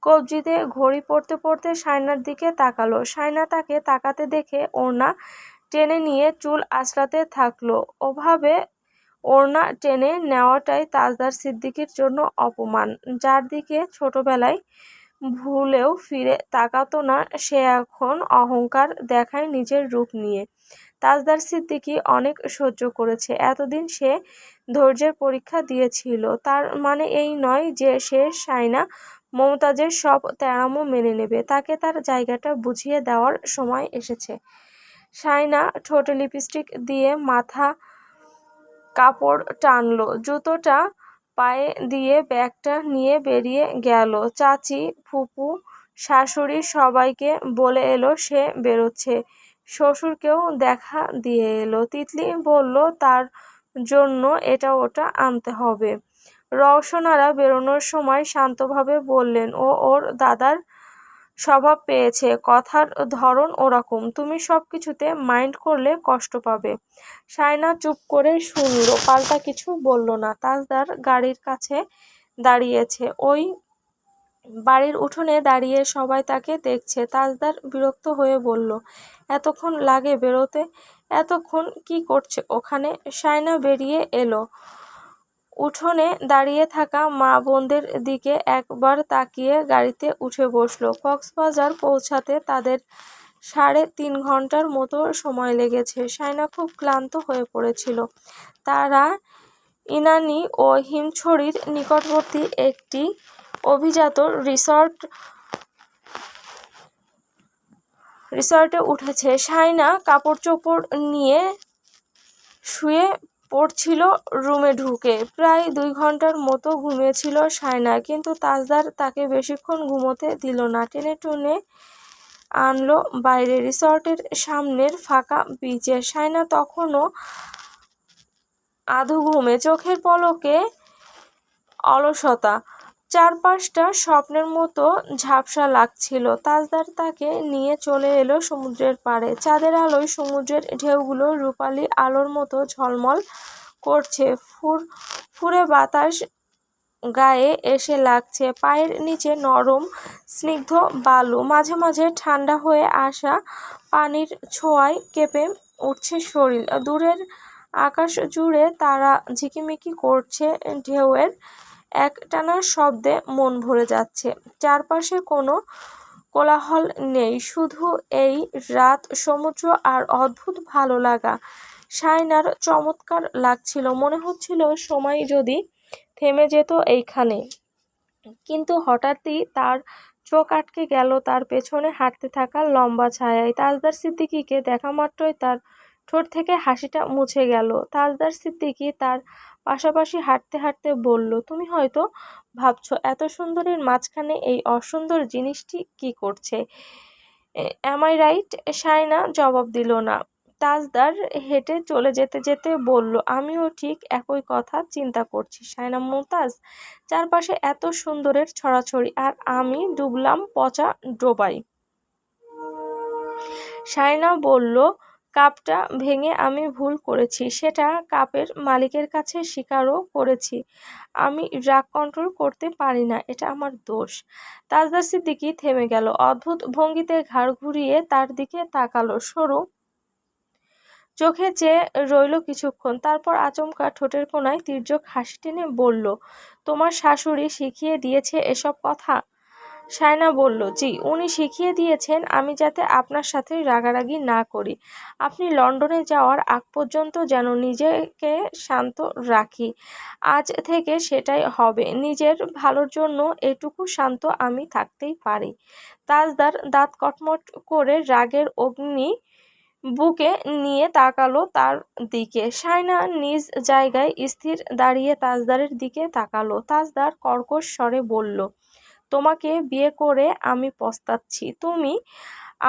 কবজিতে ঘড়ি পড়তে পড়তে সায়নার দিকে তাকালো। সায়না তাকে তাকাতে দেখে ওড়না টেনে নিয়ে চুল আঁচড়াতে থাকলো। ওভাবে ওড়না টেনে নেওয়াটাই তাজদার সিদ্দিকীর জন্য অপমান। যার দিকে ছোটবেলায় ভুলেও ফিরে তাকাতো না, সে এখন অহংকার দেখায় নিজের রূপ নিয়ে। তাজদার সিদ্দিকী অনেক সহ্য করেছে এতদিন। সে ধৈর্যের পরীক্ষা দিয়েছিল। তার মানে এই নয় যে সে সায়না মমতাজের সব তেড়ামো মেনে নেবে। তাকে তার জায়গাটা বুঝিয়ে দেওয়ার সময় এসেছে। সায়না ঠোঁটে লিপস্টিক দিয়ে মাথা কাপড় টানলো, জুতোটা পায়ে দিয়ে ব্যাগটা নিয়ে বেরিয়ে গেল। চাচি, ফুপু, শাশুড়ি সবাইকে বলে এলো সে বেরোচ্ছে। শ্বশুরকেও দেখা দিয়ে এলো। তিতলি বলল তার জন্য এটা ওটা আনতে হবে। রওশনারা বেরোনোর সময় শান্তভাবে বললেন, ও ওর দাদার স্বভাব পেয়েছে, কথার ধরন ওরকম, তুমি সব কিছুতে মাইন্ড করলে কষ্ট পাবে। সায়না চুপ করে শুনল, পাল্টা কিছু বলল না। তাজদার গাড়ির কাছে দাঁড়িয়েছে। ওই বাড়ির উঠোনে দাঁড়িয়ে সবাই তাকে দেখছে। তাজদার বিরক্ত হয়ে বলল, এতক্ষণ লাগে বেরোতে? এতক্ষণ কি করছে ওখানে? সায়না বেরিয়ে এলো। উঠোনে দাঁড়িয়ে থাকা মা বোনদের দিকে একবার তাকিয়ে গাড়িতে উঠে বসলো। কক্সবাজার পৌঁছাতে তাদের 3.5 ঘন্টার মতো সময় লেগেছে। সায়না খুব ক্লান্ত হয়ে পড়েছিল। তারা ইনানী ও হিমছড়ির নিকটবর্তী একটি অভিজাত রিসর্টে উঠেছে। সায়না কাপড় চোপড় নিয়ে শুয়ে পড়ছিল রুমে ঢুকে। প্রায় 2 ঘন্টার মতো ঘুমিয়েছিল সায়না, কিন্তু তাজদার তাকে বেশিক্ষণ ঘুমোতে দিল না। টেনে টুনে আনলো বাইরে, রিসর্টের সামনের ফাঁকা বিচে। সায়না তখনও আধো ঘুমে, চোখের পলকে অলসতা। চারপাশটা স্বপ্নের মতো ঝাপসা লাগছিল। তাজদার তাকে নিয়ে চলে এলো সমুদ্রের পাড়ে। চাঁদের আলোয় সমুদ্রের ঢেউগুলো রূপালি আলোর মতো ঝলমল করছে। ফুরফুরে বাতাস গায়ে এসে লাগছে, পায়ের নিচে নরম স্নিগ্ধ বালু, মাঝে মাঝে ঠান্ডা হয়ে আসা পানির ছোঁয়ায় কেঁপে উঠছে শরীর। দূরের আকাশ জুড়ে তারা ঝিকিমিকি করছে, ঢেউয়ের একটানা শব্দে মন ভরে যাচ্ছে। চারপাশে কোনো কোলাহল নেই, শুধু এই রাত, সমুদ্র আর অদ্ভুত ভালো লাগা। শায়নার চমৎকার লাগছিল, মনে হচ্ছিল সময় যদি থেমে যেত এইখানে। কিন্তু হঠাৎই তার চোখ আটকে গেল তার পেছনে হাঁটতে থাকা লম্বা ছায়ায়। তাজদার সিদ্দিকীকে দেখা মাত্রই তার ঠোঁট থেকে হাসিটা মুছে গেল। তাজদার সিদ্দিকী তার পাশাপাশি হাঁটতে হাঁটতে বলল, তুমি হয়তো ভাবছো এত সুন্দরীর মাঝখানে এই অসুন্দর জিনিসটি কি করছে। Am I right? শায়না জবাব দিল না। তাজদার হেঁটে চলে যেতে যেতে বলল, আমিও ঠিক একই কথা চিন্তা করছি শায়না মুমতাজ। চারপাশে এত সুন্দরের ছড়াছড়ি, আর আমি ডুবলাম পচা ডোবায়। শায়না বলল, কাপটা ভেঙে আমি ভুল করেছি, সেটা কাপের মালিকের কাছে স্বীকারও করেছি। আমি রাগ কন্ট্রোল করতে পারি না, এটা আমার দোষ। তাজদার সিদ্দিকী থেমে গেল, অদ্ভুত ভঙ্গিতে ঘাড় ঘুরিয়ে তার দিকে তাকালো, সরু চোখে চেয়ে রইল কিছুক্ষণ, তারপর আচমকা ঠোঁটের কোণায় তির্যক হাসি টেনে বলল, তোমার শাশুড়ি শিখিয়ে দিয়েছে এসব কথা? শায়না বলল, জি, উনি শিখিয়ে দিয়েছেন আমি যাতে আপনার সাথে রাগারাগি না করি। আপনি লন্ডনে যাওয়ার আগ পর্যন্ত যেন নিজেকে শান্ত রাখি। আজ থেকে সেটাই হবে। নিজের ভালোর জন্য এটুকু শান্ত আমি থাকতেই পারি। তাজদার দাঁত কটমট করে রাগের অগ্নি বুকে নিয়ে তাকালো তার দিকে। শায়না নিজ জায়গায় স্থির দাঁড়িয়ে তাজদারের দিকে তাকালো। তাজদার কর্কশ স্বরে বলল, তোমাকে বিয়ে করে আমি পস্তাচ্ছি। তুমি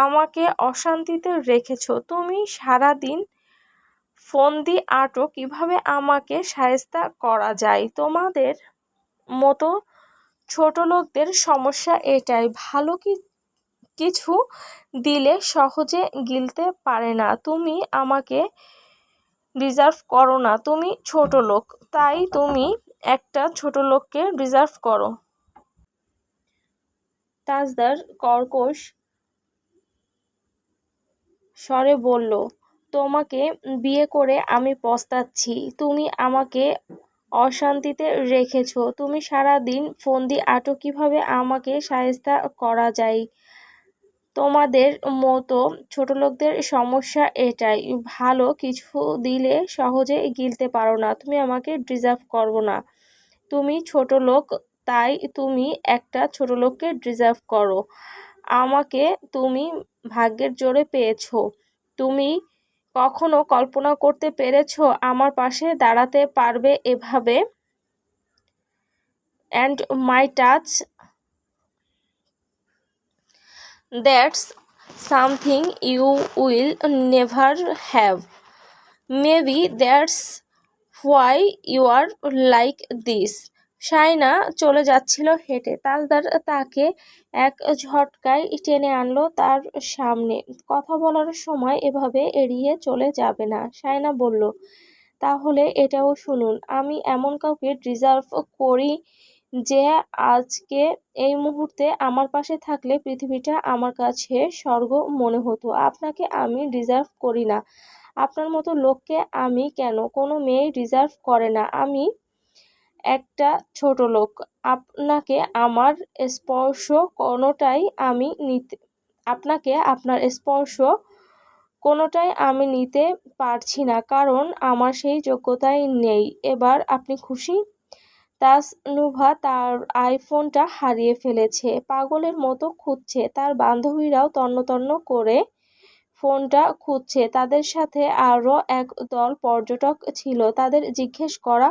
আমাকে অশান্তিতে রেখেছো। তুমি সারাদিন ফোন দিয়ে আটো কিভাবে আমাকে শায়েস্তা করা যায়। তোমাদের মতো ছোট লোকদের সমস্যা এটাই, ভালো কিছু দিলে সহজে গিলতে পারে না। তুমি আমাকে ডিজার্ভ করো না। তুমি ছোট লোক, তাই তুমি একটা ছোট লোককে ডিজার্ভ করো। তাজদার কর্কশ স্বরে বলল, তোমাকে বিয়ে করে আমি পস্তাচ্ছি। তুমি আমাকে অশান্তিতে রেখেছো। তুমি সারাদিন ফোন দিয়ে আটো কিভাবে আমাকে শায়েস্তা করা যায়। তোমাদের মতো ছোটলোকদের সমস্যা এটাই, ভালো কিছু দিলে সহজে গিলতে পারো না। তুমি আমাকে ডিজার্ভ করো না। তুমি ছোট লোক, তাই তুমি একটা ছোট লোককে ডিজার্ভ করো। আমাকে তুমি ভাগ্যের জোরে পেয়েছো। তুমি কখনো কল্পনা করতে পেরেছো আমার পাশে দাঁড়াতে পারবে এভাবে? And my touch, that's something you will never have. Maybe that's why you are like this. Shaina চলে যাচ্ছিল হেঁটে। তাজদার তাকে এক ঝটকায় টেনে আনলো তার সামনে। কথা বলার সময় এভাবে এড়িয়ে চলে যাবে না। শায়না বলল, তাহলে এটাও শুনুন, আমি এমন কাউকে ডিজার্ভ করি যে আজকে এই মুহূর্তে আমার পাশে থাকলে পৃথিবীটা আমার কাছে স্বর্গ মনে হতো। আপনাকে আমি ডিজার্ভ করি না। আপনার মতো লোককে আমি কেন? কোনো মেয়ে ডিজার্ভ করে না। আমি একটা ছোট লোক। আপনাকে আমার স্পর্শ কোনোটাই আমি নিতে আপনাকে আপনার স্পর্শ কোনোটাই আমি নিতে পারছি না, কারণ আমার সেই যোগ্যতাই নেই। এবার আপনি খুশি? তাসনুভা তার আইফোনটা হারিয়ে ফেলেছে, পাগলের মতো খুঁজছে। তার বান্ধবীরাও তন্ন তন্ন করে ফোনটা খুঁজছে। তাদের সাথে আরও এক দল পর্যটক ছিল। তাদের জিজ্ঞেস করা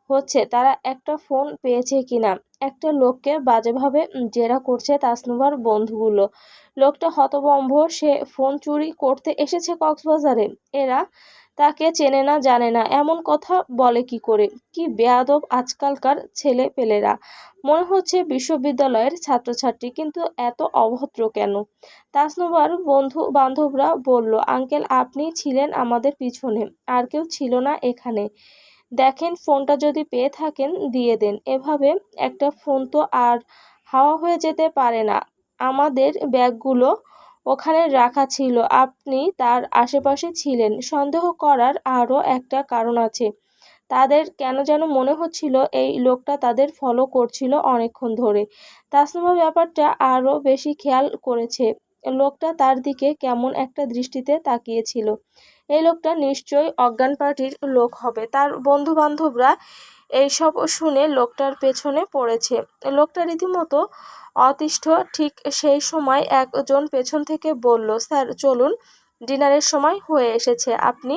হচ্ছে তারা একটা ফোন পেয়েছে কিনা। একটা লোককে বাজেভাবে জেরা করছে তাসনুভার বন্ধুগুলো। লোকটা হতভম্ব, সে ফোন চুরি করতে এসেছে কক্সবাজারে। এরা তাকে চেনে না জানে না, এমন কথা বলে কি করে? কি বেয়াদব আজকালকার ছেলে পেলেরা, মনে হচ্ছে বিশ্ববিদ্যালয়ের ছাত্রছাত্রী, কিন্তু এত অভদ্র কেন? তাসনুভার বন্ধু বান্ধবরা বলল, আঙ্কেল আপনি ছিলেন আমাদের পিছনে, আর কেউ ছিল না এখানে। দেখেন ফোনটা যদি পেয়ে থাকেন দিয়ে দেন, এভাবে একটা ফোন তো আর হাওয়া হয়ে যেতে পারে না। আমাদের ব্যাগগুলো ওখানে রাখা ছিল, আপনি তার আশেপাশে ছিলেন। সন্দেহ করার আরও একটা কারণ আছে, তাদের কেন যেন মনে হচ্ছিল এই লোকটা তাদের ফলো করছিল অনেকক্ষণ ধরে। তাসনুভা ব্যাপারটা আরও বেশি খেয়াল করেছে, লোকটা তার দিকে কেমন একটা দৃষ্টিতে তাকিয়েছিল। এই লোকটা নিশ্চয়ই অজ্ঞান পার্টির লোক হবে। তার বন্ধু বান্ধবরা এইসব শুনে লোকটার পেছনে পড়েছে। লোকটা রীতিমতো অতিষ্ঠ। ঠিক সেই সময় একজন পেছন থেকে বলল, স্যার চলুন, ডিনারের সময় হয়ে এসেছে, আপনি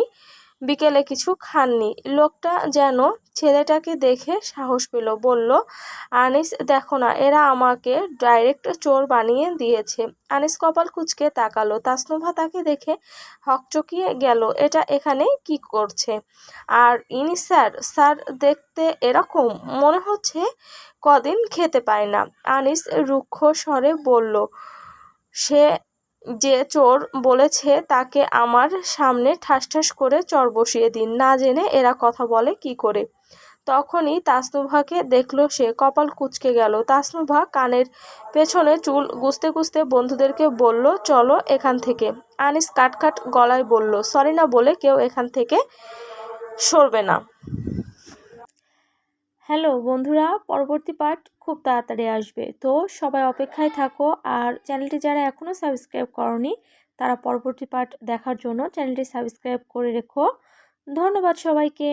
বিকেলে কিছু খাননি। লোকটা যেন ছেলেটাকে দেখে সাহস পেল, বলল, আনিস দেখো না, এরা আমাকে ডাইরেক্ট চোর বানিয়ে দিয়েছে। আনিস কপাল কুঁচকে তাকালো। তাসনুভা তাকে দেখে হকচকিয়ে গেল, এটা এখানে কি করছে? আর ইনি স্যার? স্যার দেখতে এরকম, মনে হচ্ছে কদিন খেতে পায় না। আনিস রুক্ষ স্বরে বলল, সে যে চোর বলেছে তাকে আমার সামনে ঠাস ঠাস করে চড় বসিয়ে দিন, না জেনে এরা কথা বলে কি করে? তখনই তাসনুভাকে দেখলো সে, কপাল কুঁচকে গেল। তাসনুভা কানের পেছনে চুল গুছতে গুছতে বন্ধুদেরকে বলল, চলো এখান থেকে। আনিস কাটকাট গলায় বলল, সরি না বলে কেউ এখান থেকে সরবে না। হ্যালো বন্ধুরা, পরবর্তী পার্ট খুব তাড়াতাড়ি আসবে, তো সবাই অপেক্ষায় থাকো। আর চ্যানেলটি যারা এখনও সাবস্ক্রাইব করনি তারা পরবর্তী পার্ট দেখার জন্য চ্যানেলটি সাবস্ক্রাইব করে রেখো। ধন্যবাদ সবাইকে।